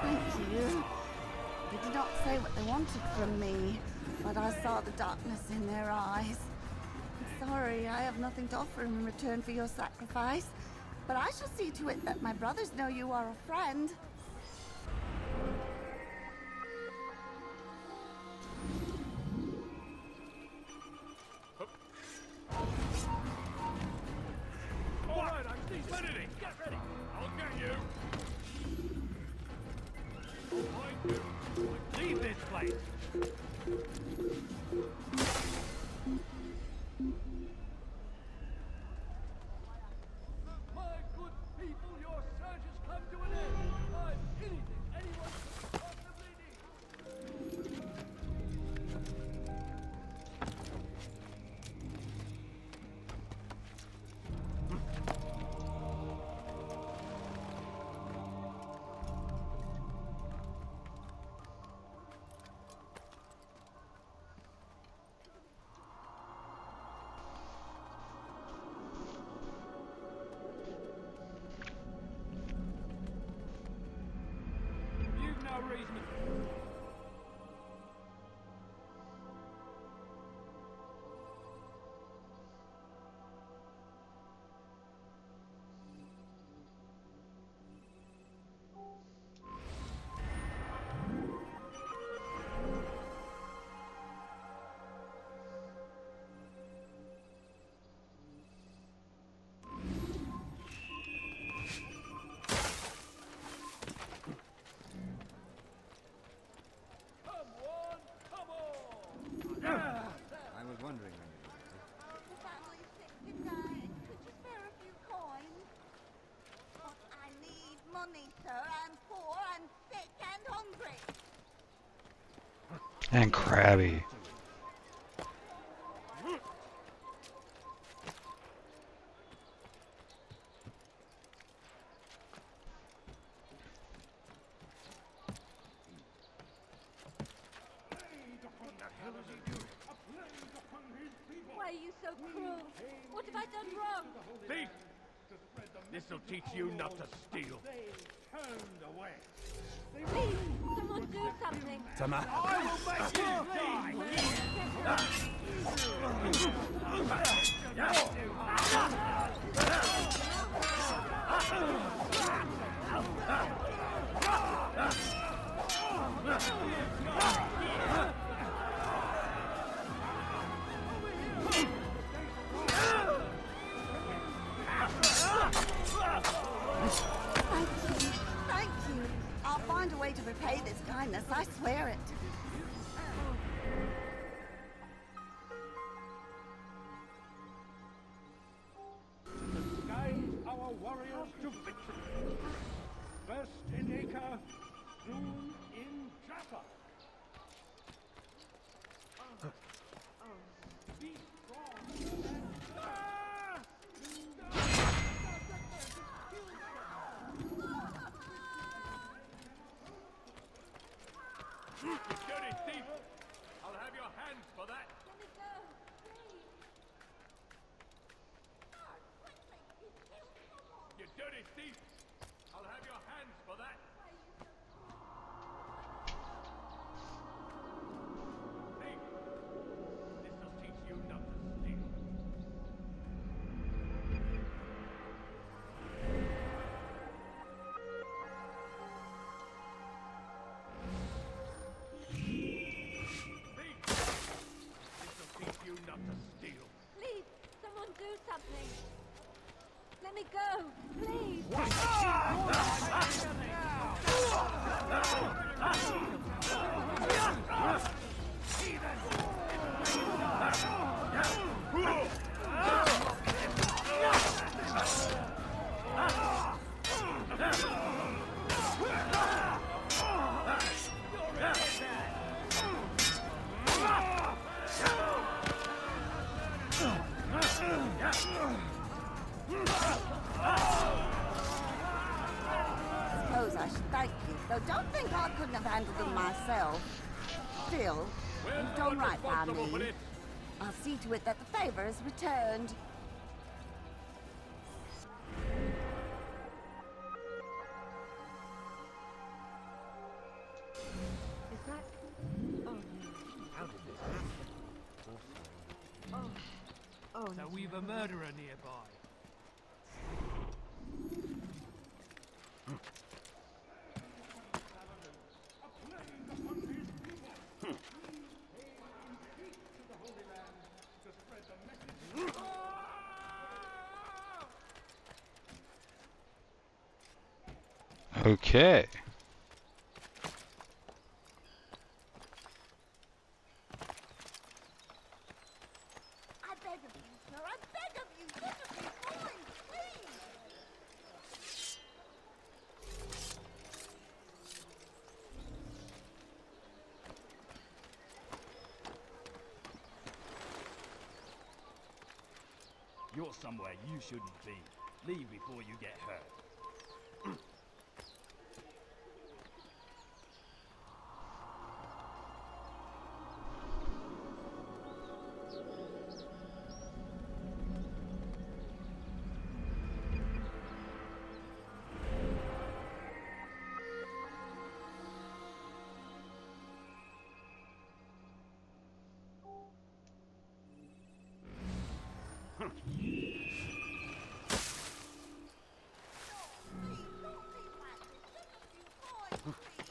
Thank you. They did not say what they wanted from me, but I saw the darkness in their eyes. I'm sorry, I have nothing to offer in return for your sacrifice, but I shall see to it that my brothers know you are a friend. All right, I'm Serenity! Get ready! I'll get you! Leave this place! My good people, your search has come to an end. Find anything anyone could possibly need. You've no reason to... I was wondering when you were here. The family's sick and dying. Could you spare a few coins? But I need money, sir. I'm poor and sick and hungry. And crabby. Why are you so cruel? What have I done wrong? Thief! This'll teach you not to steal. Please, someone do something. I will make you die! Thank you. I'll find a way to repay this kindness, I swear it. Guide our warriors to victory. First in Acre, soon in Jaffa. Be strong and... You dirty thief! I'll have your hands for that! Let me go, please. You dirty thief! I'll have your hands for that! Thief! This'll teach you not to steal. You not to steal. Please, someone do something. Let me go, please. Though don't think I couldn't have handled them myself. Still, you've done right by me. I'll see to it that the favor is returned. Is that... Oh, How did this happen? oh. So we've a murderer nearby. Okay. I beg of you, sir. I beg of you. Give us your coins, please. You're somewhere you shouldn't be. Leave before you get hurt.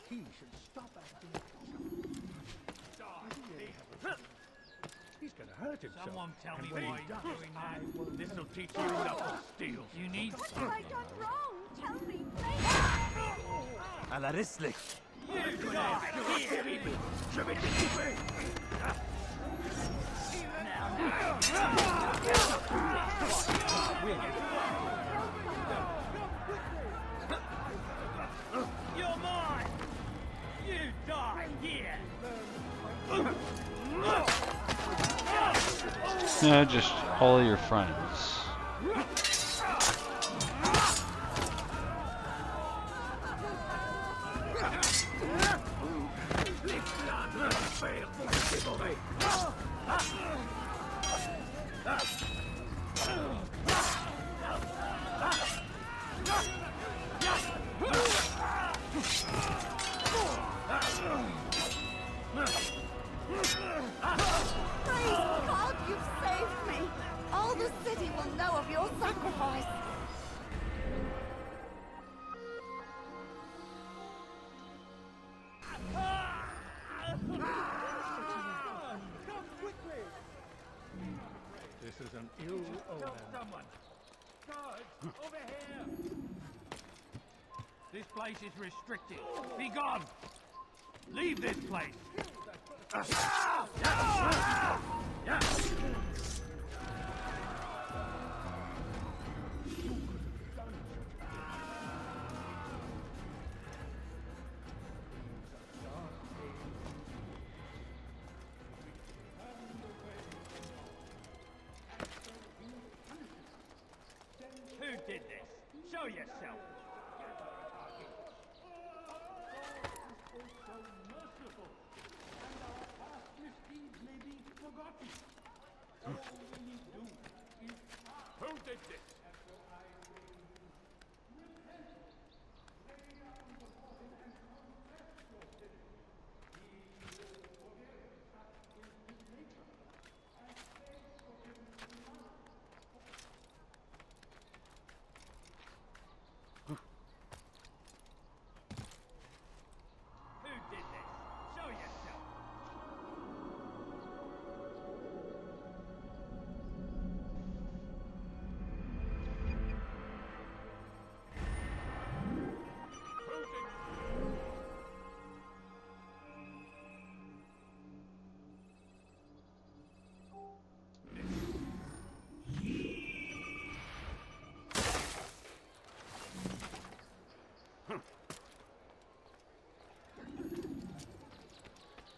He should stop acting. He's gonna hurt himself. Someone tell me And when why he he's does, doing I that. will This'll teach you knuckle steel. You need... What have I done wrong? Tell me, please. A la Rislick. You die here! You're mine! You die here! No, just all of your friends. Praise God, you've saved me. All the city will know of your sacrifice. This is an ill omen. Someone! Guards, over here! This place is restricted. Be gone! Leave this place! Who did this? Show yourself! Who did this? Who did this? Show yourself!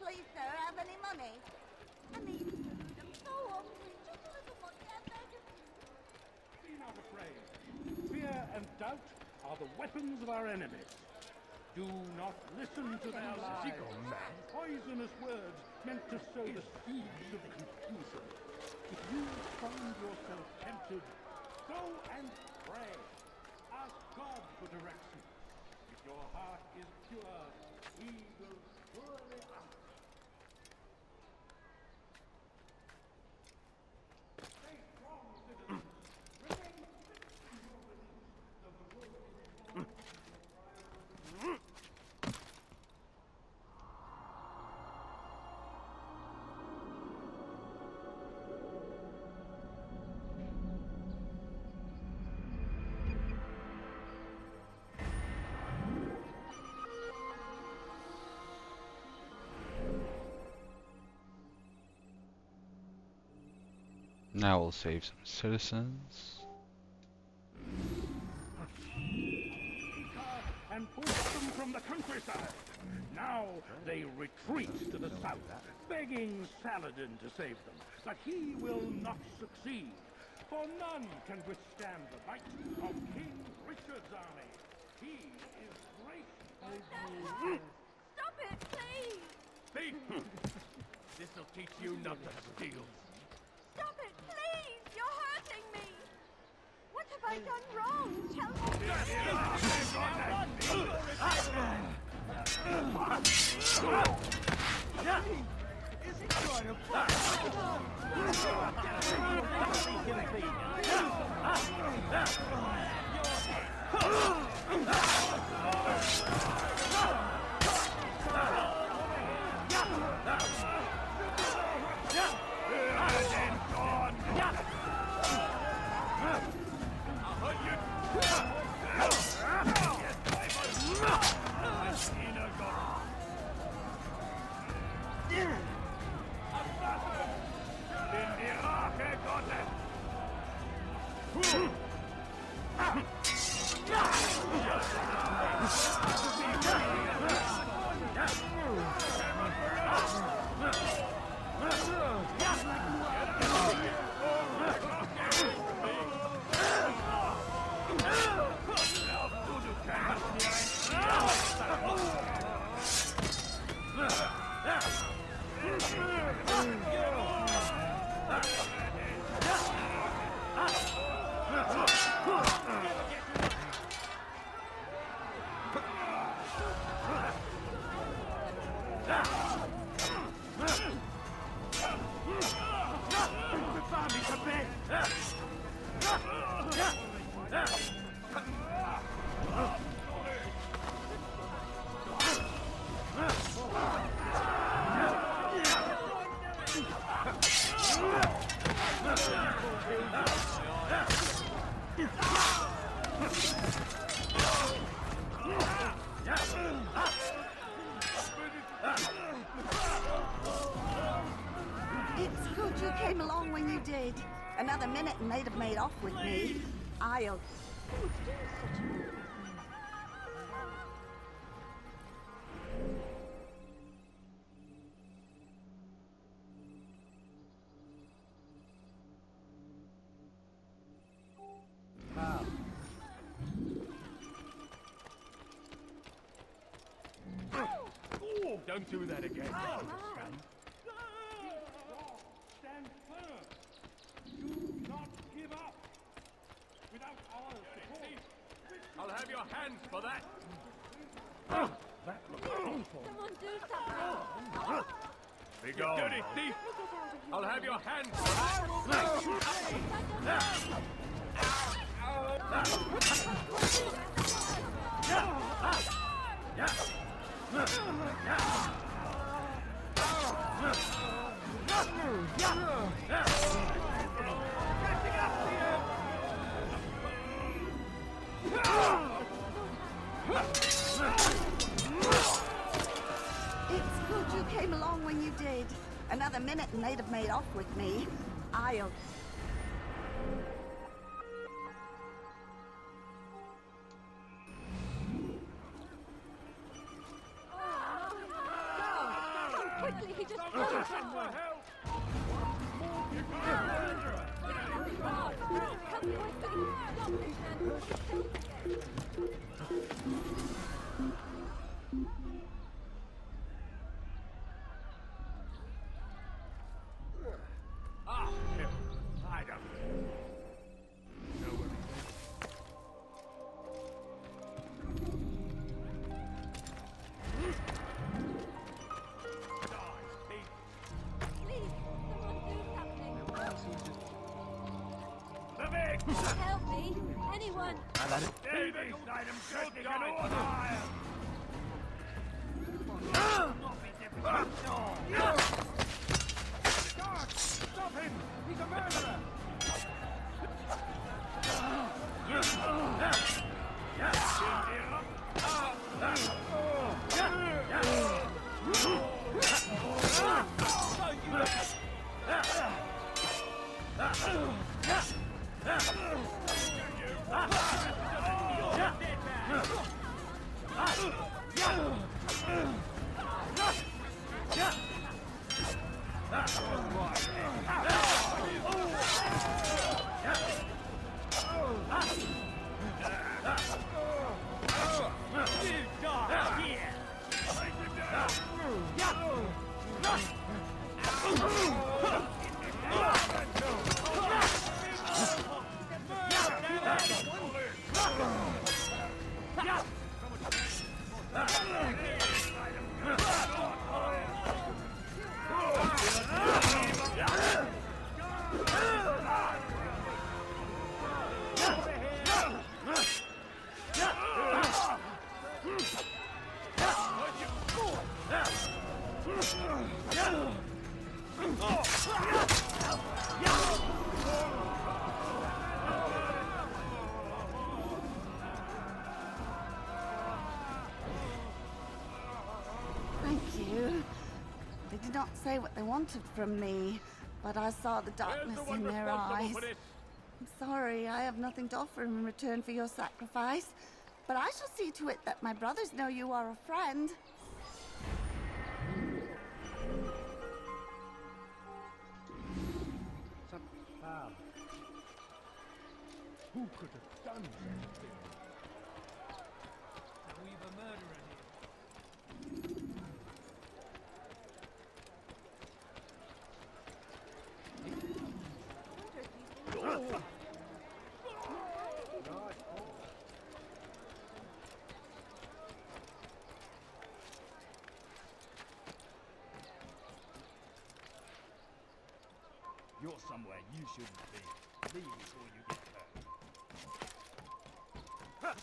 Please, sir, have any money? I need food. I'm so hungry. Just a little money, I beg of you. Be not afraid. Fear and doubt are the weapons of our enemies. Do not listen to their lies. Poisonous words meant to sow the seeds of confusion. If you find yourself tempted, go and pray. Ask God for direction. If your heart is pure, He will surely answer. Stay strong, citizens. Remain fixed to your beliefs. The world is wrong. Now we'll save some citizens. And push them from the countryside. Now they retreat to the south, begging Saladin to save them. But he will not succeed, for none can withstand the might of King Richard's army. He is great. Stop it, please! Thief! This'll teach you not to steal. Stop it, please! You're hurting me! What have I done wrong? Tell me! Is he trying to It's good you came along when you did. Another minute and they'd have made off with me. I'll... Don't do that again. Scum. Stand firm. Do not give up. Without our support. I'll have your hands for that. That looks painful. Someone do something! Be gone. You dirty thief! I'll have your hands for It's good you came along when you did. Another minute and they'd have made off with me. I'll... Quickly, he just... Help me! Anyone! Stop him! He's a murderer! Thank you. They did not say what they wanted from me, but I saw the darkness in their eyes. I'm sorry, I have nothing to offer in return for your sacrifice, but I shall see to it that my brothers know you are a friend. Who could have done such a thing? Now we've a murderer here. You're somewhere you shouldn't be. Leave before you get hurt.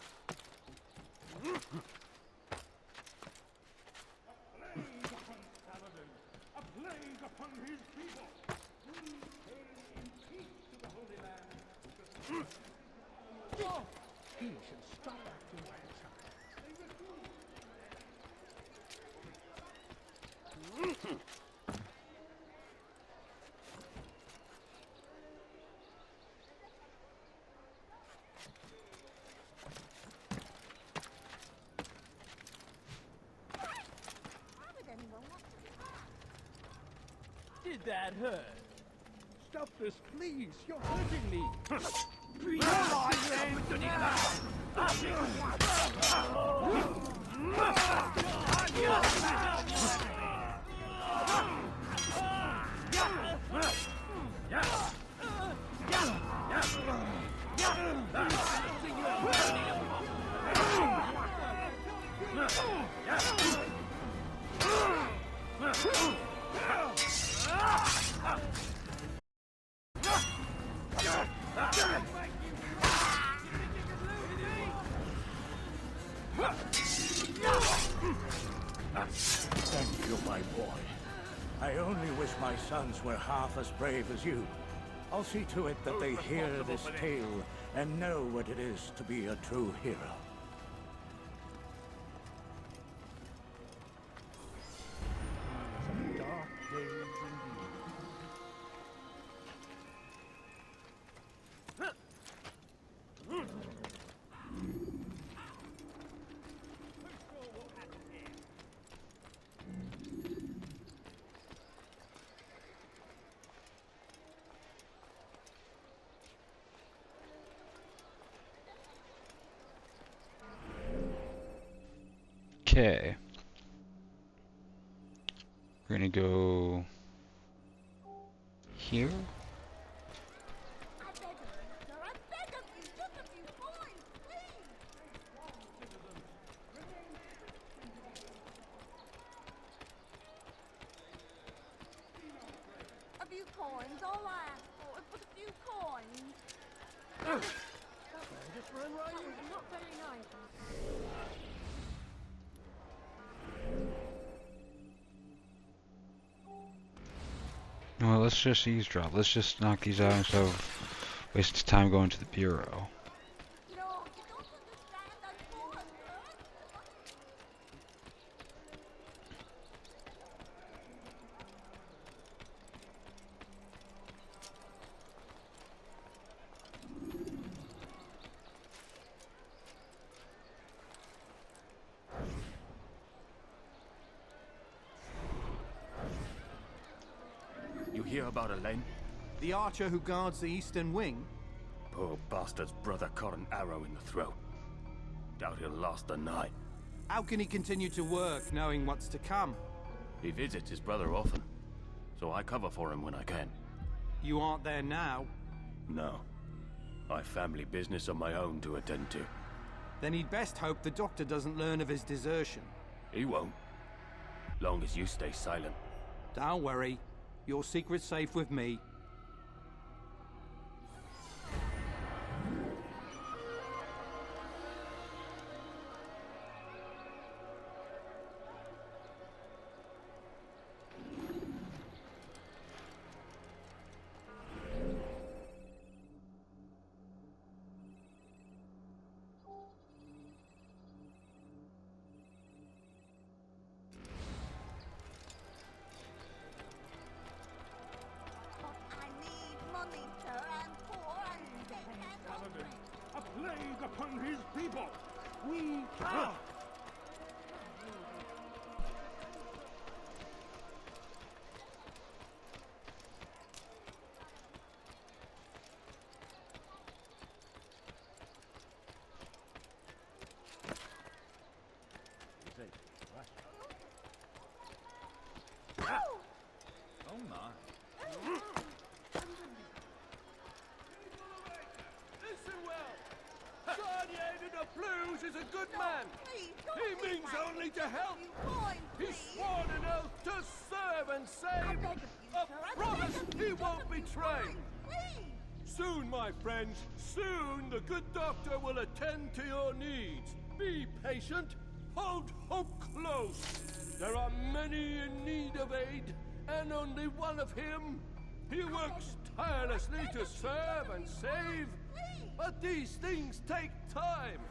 A plague upon Saladin! A plague upon his people! We came in peace to the Holy Land. He should stop acting like a child. They refuse. Did that hurt? Stop this, please! You're hurting me! Thank you, my boy. I only wish my sons were half as brave as you. I'll see to it that they hear this tale and know what it is to be a true hero. Some dark days indeed. Okay. We're gonna go here. A few coins, all I ask for is but a few coins. Not very nice. Well, let's just eavesdrop. Let's just knock these out instead of wasting time going to the bureau. You hear about Elaine? The archer who guards the eastern wing? Poor bastard's brother caught an arrow in the throat. Doubt he'll last the night. How can he continue to work, knowing what's to come? He visits his brother often, so I cover for him when I can. You aren't there now? No. I've family business of my own to attend to. Then he'd best hope the doctor doesn't learn of his desertion. He won't. Long as you stay silent. Don't worry. Your secret's safe with me. A plague upon his people! We are! Oh my. Listen well. Guardian of the Blues is a good man. He means only to help. He's sworn an oath to serve and save. A promise he won't betray. Soon, my friends, soon the good doctor will attend to your needs. Be patient. Hold hope close. There are many in need of aid, and only one of him. He works tirelessly to serve and save, but these things take time.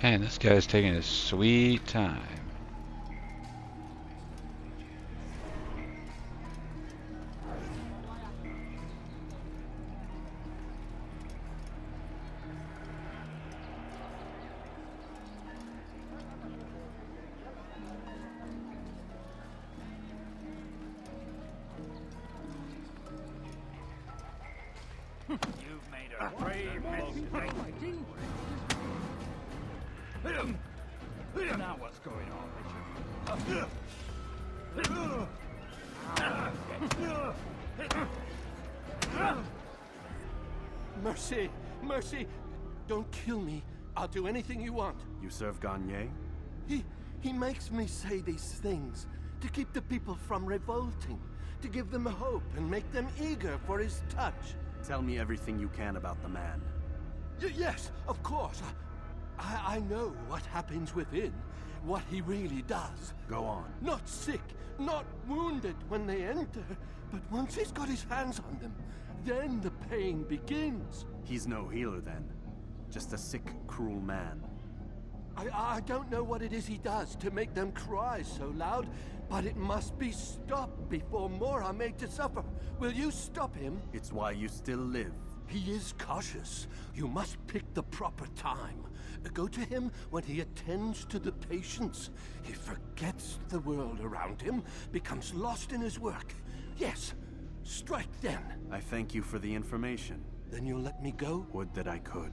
Man, this guy's taking his sweet time. You've made a brave mess today. Now what's going on, Richard? Mercy! Mercy! Don't kill me. I'll do anything you want. You serve Gagne? He makes me say these things to keep the people from revolting, to give them hope and make them eager for his touch. Tell me everything you can about the man. Yes, of course. I know what happens within, what he really does. Go on. Not sick, not wounded when they enter, but once he's got his hands on them, then the pain begins. He's no healer then. Just a sick, cruel man. I don't know what it is he does to make them cry so loud, but it must be stopped before more are made to suffer. Will you stop him? It's why you still live. He is cautious. You must pick the proper time. Go to him when he attends to the patients. He forgets the world around him, becomes lost in his work. Yes, strike then. I thank you for the information. Then you'll let me go? Would that I could.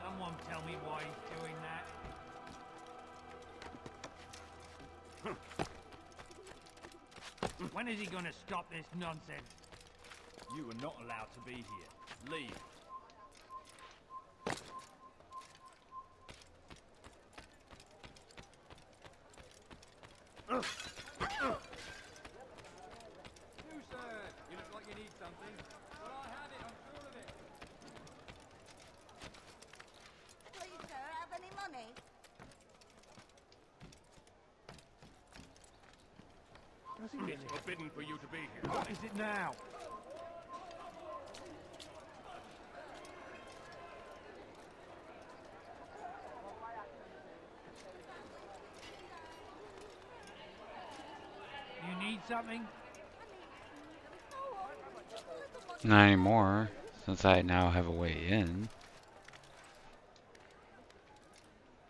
Someone tell me why he's doing that. When is he going to stop this nonsense? You are not allowed to be here. Leave. You, sir! You look like you need something. Well, I have it, I'm sure of it. Please, sir, have any money? It's forbidden for you to be here. What is it now? You need something? Not anymore, since I now have a way in.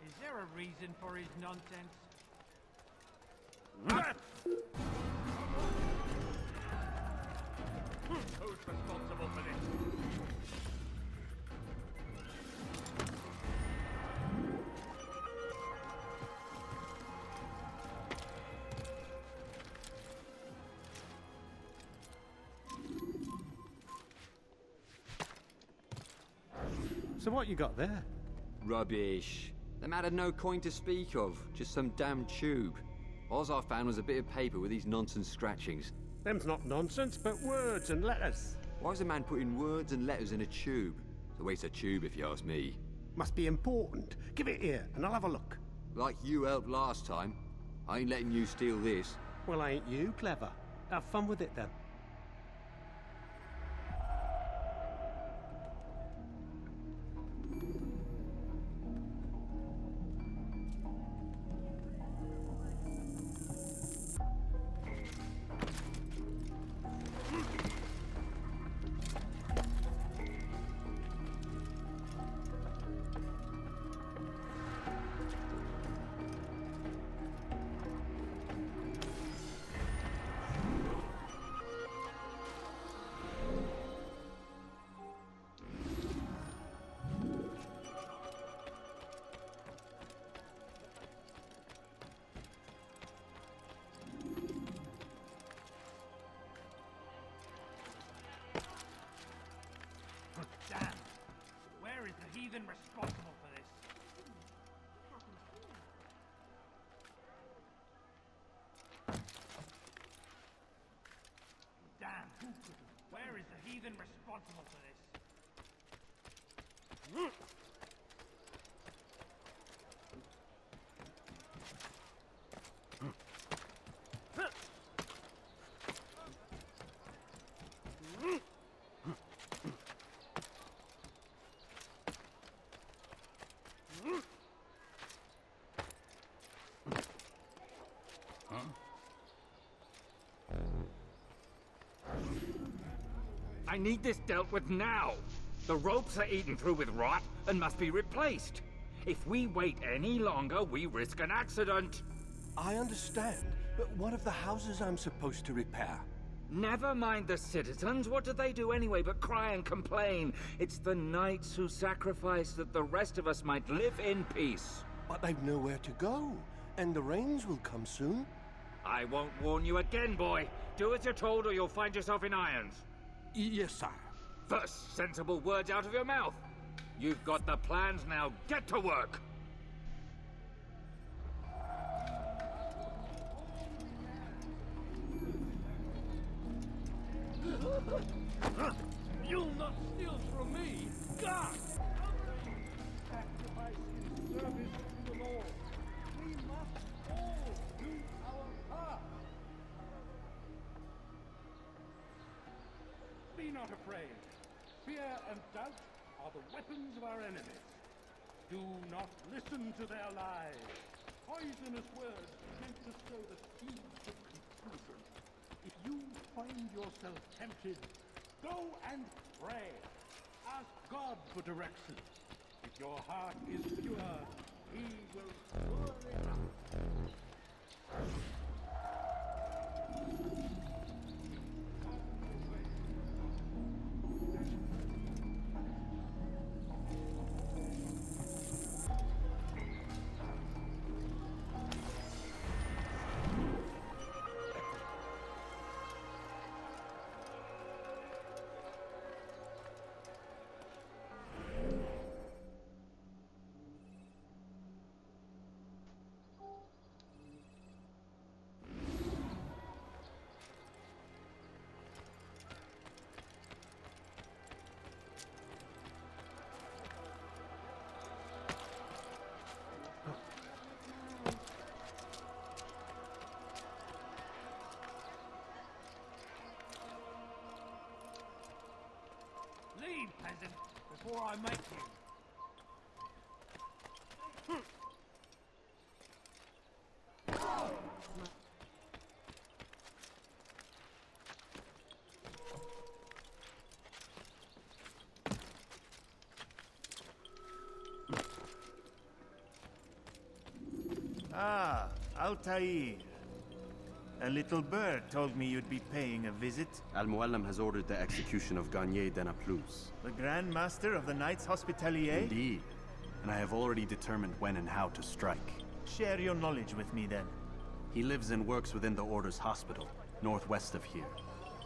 Is there a reason for his nonsense? Who's responsible for this? So what you got there? Rubbish. The man had no coin to speak of, just some damn tube. All I found was a bit of paper with these nonsense scratchings. Them's not nonsense, but words and letters. Why is a man putting words and letters in a tube? It's a waste of tube, if you ask me. Must be important. Give it here, and I'll have a look. Like you helped last time. I ain't letting you steal this. Well, ain't you clever? Have fun with it, then. Damn! Where is the heathen responsible for this? Damn! Where is the heathen responsible for this? I need this dealt with now. The ropes are eaten through with rot and must be replaced. If we wait any longer, we risk an accident. I understand, but what of the houses I'm supposed to repair? Never mind the citizens. What do they do anyway but cry and complain? It's the knights who sacrifice that the rest of us might live in peace. But they've nowhere to go, and the rains will come soon. I won't warn you again, boy. Do as you're told or you'll find yourself in irons. Yes, sir. First, sensible words out of your mouth. You've got the plans now. Get to work! You'll not steal from me! God! Sacrifice in service to the Lord. We must all do our part. Be not afraid. Fear and doubt are the weapons of our enemies. Do not listen to their lies. Poisonous words meant to sow the seeds of confusion. If you find yourself tempted, go and pray. Ask God for direction. If your heart is pure, He will surely act. Leave, peasant, before I make you. Ah, Altair. A little bird told me you'd be paying a visit. Al-Muallim has ordered the execution of Garnier de Naplouse. The Grand Master of the Knights Hospitalier? Indeed. And I have already determined when and how to strike. Share your knowledge with me, then. He lives and works within the Order's hospital, northwest of here.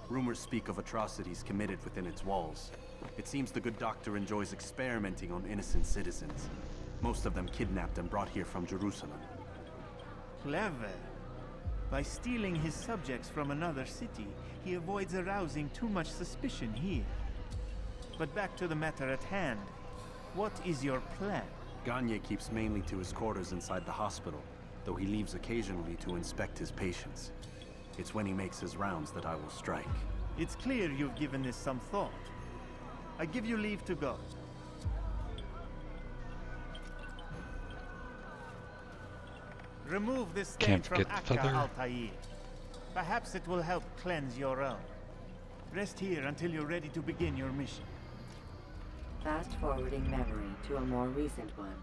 Rumors speak of atrocities committed within its walls. It seems the good doctor enjoys experimenting on innocent citizens. Most of them kidnapped and brought here from Jerusalem. Clever. By stealing his subjects from another city, he avoids arousing too much suspicion here. But back to the matter at hand. What is your plan? Garnier keeps mainly to his quarters inside the hospital, though he leaves occasionally to inspect his patients. It's when he makes his rounds that I will strike. It's clear you've given this some thought. I give you leave to go. Remove this stain from Akka, Altair. Perhaps it will help cleanse your own. Rest here until you're ready to begin your mission. Fast-forwarding memory to a more recent one.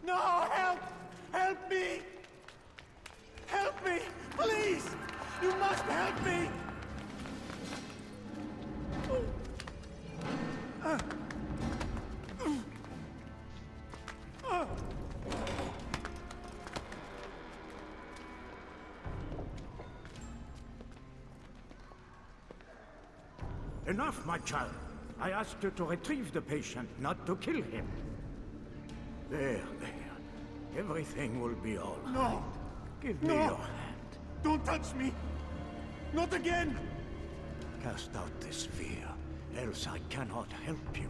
No, help! Help me! Help me! Please! You must help me! Enough, my child. I asked you to retrieve the patient, not to kill him. There. Everything will be all right. No! Give me No! your hand. Don't touch me! Not again! Cast out this fear, else I cannot help you.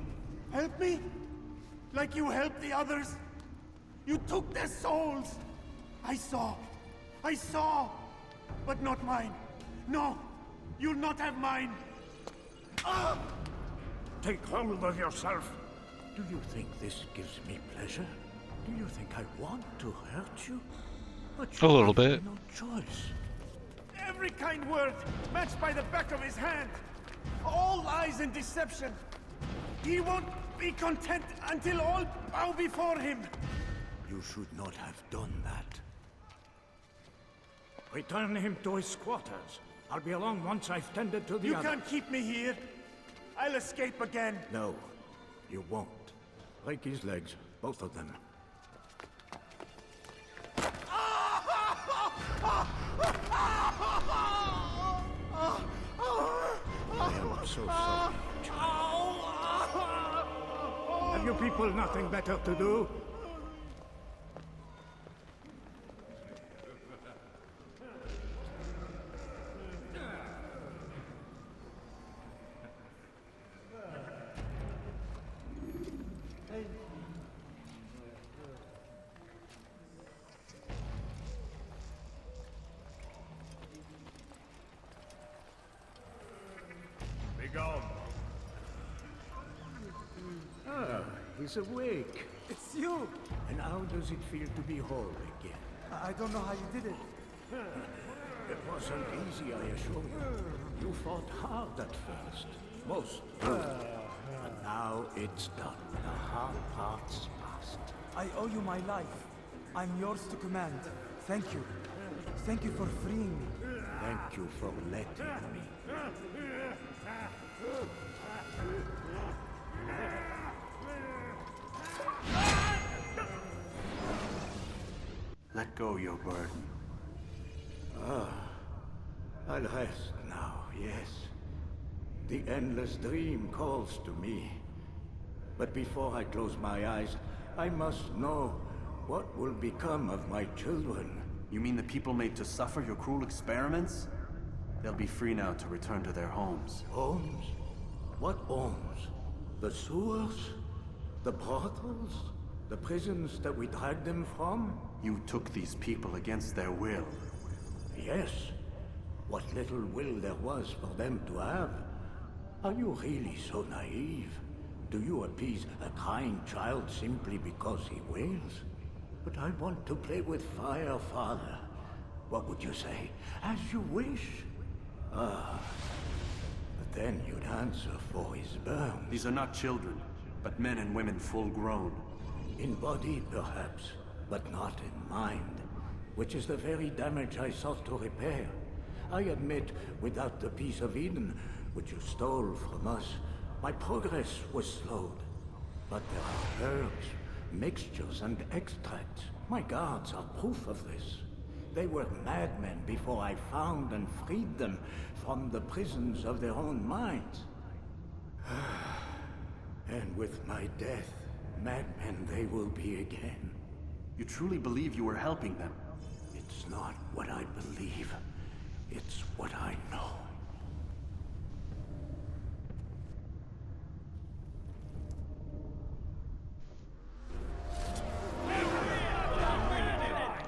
Help me? Like you helped the others? You took their souls! I saw! But not mine! No! You'll not have mine! Ah! Take hold of yourself! Do you think this gives me pleasure? Do you think I want to hurt you? But A little bit. no choice. Every kind word matched by the back of his hand. All lies and deception. He won't be content until all bow before him. You should not have done that. Return him to his quarters. I'll be along once I've tended to the You other. can't keep me here. I'll escape again. No, you won't. Break his legs, both of them. I am so sorry. Have you people nothing better to do? Be gone. Ah, he's awake. It's you! And how does it feel to be whole again? I don't know how you did it. It wasn't easy, I assure you. You fought hard at first. Most good. But now it's done. The hard part's past. I owe you my life. I'm yours to command. Thank you. Thank you for freeing me. Thank you for letting me. Let go your burden. Ah, I'll rest now, yes. The endless dream calls to me. But before I close my eyes, I must know what will become of my children. You mean the people made to suffer your cruel experiments? They'll be free now to return to their homes. Homes? What homes? The sewers? The brothels? The prisons that we dragged them from? You took these people against their will. Yes. What little will there was for them to have. Are you really so naive? Do you appease a crying child simply because he wails? But I want to play with fire, Father. What would you say? As you wish. Ah. But then you'd answer for his burn. These are not children, but men and women full grown. In body, perhaps, but not in mind. Which is the very damage I sought to repair. I admit, without the piece of Eden, which you stole from us, my progress was slowed. But there are herbs, mixtures, and extracts. My guards are proof of this. They were madmen before I found and freed them from the prisons of their own minds. And with my death, madmen they will be again. You truly believe you were helping them? It's not what I believe. It's what I know.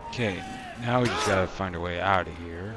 Okay. Now we just gotta find a way out of here.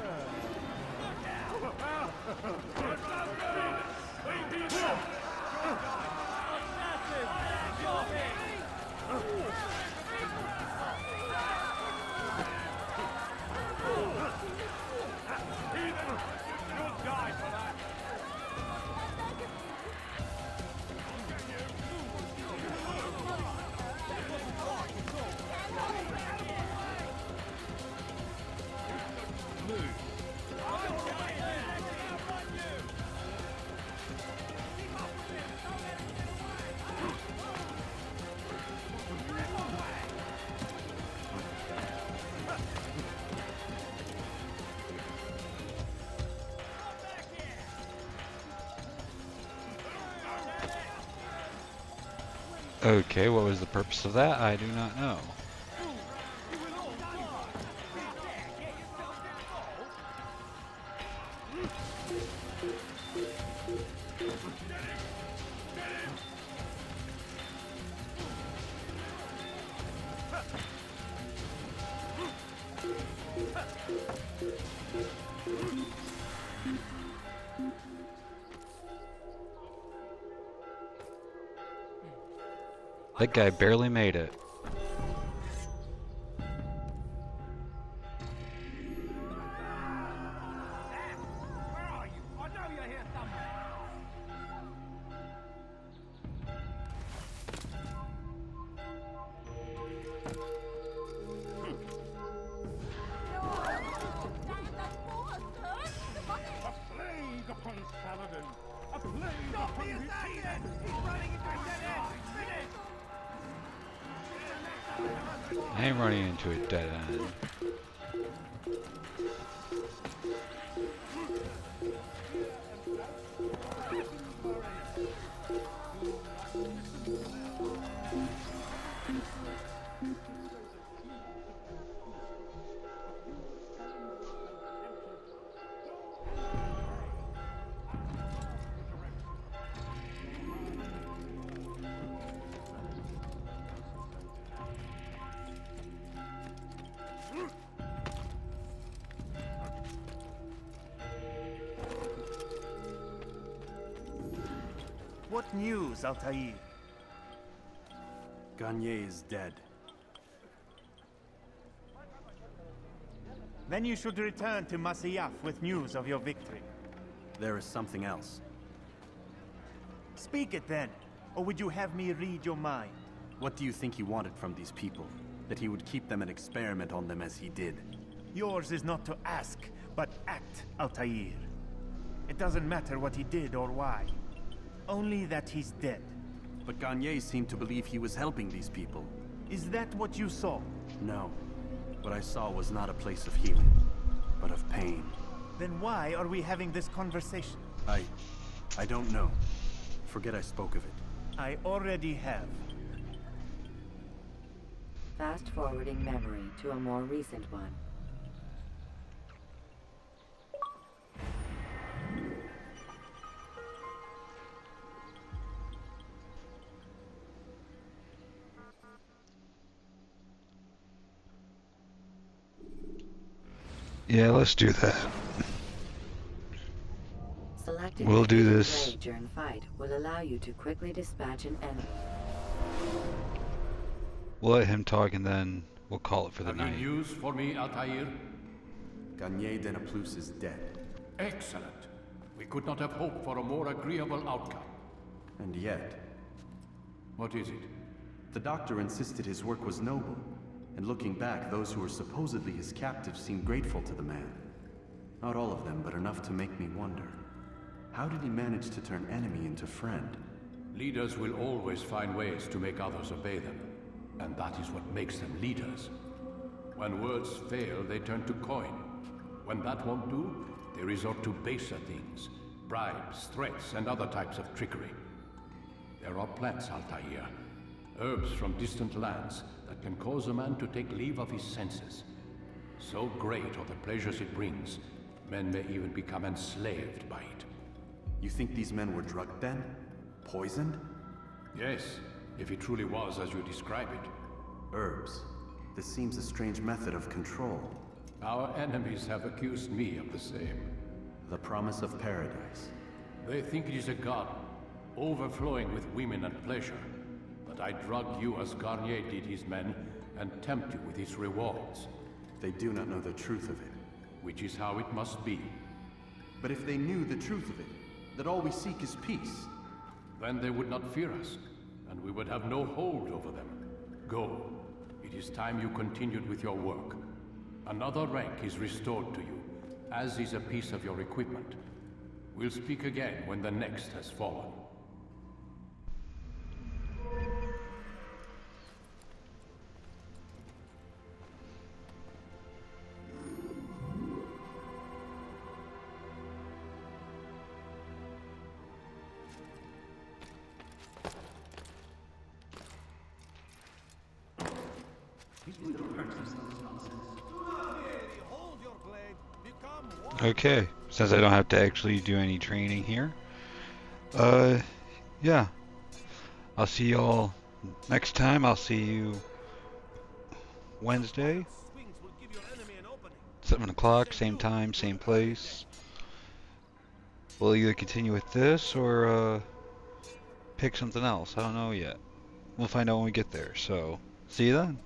Okay, what was the purpose of that? I do not know. That guy barely made it. I am running into a dead end. What news, Altair? Garnier is dead. Then you should return to Masyaf with news of your victory. There is something else. Speak it then, or would you have me read your mind? What do you think he wanted from these people? That he would keep them and experiment on them as he did? Yours is not to ask, but act, Altair. It doesn't matter what he did or why. Only that he's dead. But Garnier seemed to believe he was helping these people. Is that what you saw? No. What I saw was not a place of healing, but of pain. Then why are we having this conversation? I don't know. Forget I spoke of it. I already have. Fast-forwarding memory to a more recent one. Yeah, let's do that. Selecting we'll do this. Blade during fight will allow you to quickly dispatch an enemy. We'll let him talk and then we'll call it for the night. Have you news for me, Altair? Garnier de Naplouse is dead. Excellent. We could not have hoped for a more agreeable outcome. And yet... What is it? The doctor insisted his work was noble. And looking back, those who were supposedly his captives seemed grateful to the man. Not all of them, but enough to make me wonder. How did he manage to turn enemy into friend? Leaders will always find ways to make others obey them. And that is what makes them leaders. When words fail, they turn to coin. When that won't do, they resort to baser things. Bribes, threats, and other types of trickery. There are plants, Altair. Herbs from distant lands that can cause a man to take leave of his senses. So great are the pleasures it brings, men may even become enslaved by it. You think these men were drugged then? Poisoned? Yes, if it truly was as you describe it. Herbs. This seems a strange method of control. Our enemies have accused me of the same. The promise of paradise. They think it is a garden, overflowing with women and pleasure. But I drug you as Garnier did his men, and tempt you with his rewards. They do not know the truth of it. Which is how it must be. But if they knew the truth of it, that all we seek is peace, then they would not fear us, and we would have no hold over them. Go. It is time you continued with your work. Another rank is restored to you, as is a piece of your equipment. We'll speak again when the next has fallen. Okay, since I don't have to actually do any training here, yeah, I'll see y'all next time. I'll see you Wednesday, 7 o'clock, same time, same place. We'll either continue with this or pick something else. I don't know yet. We'll find out when we get there. So, see you then.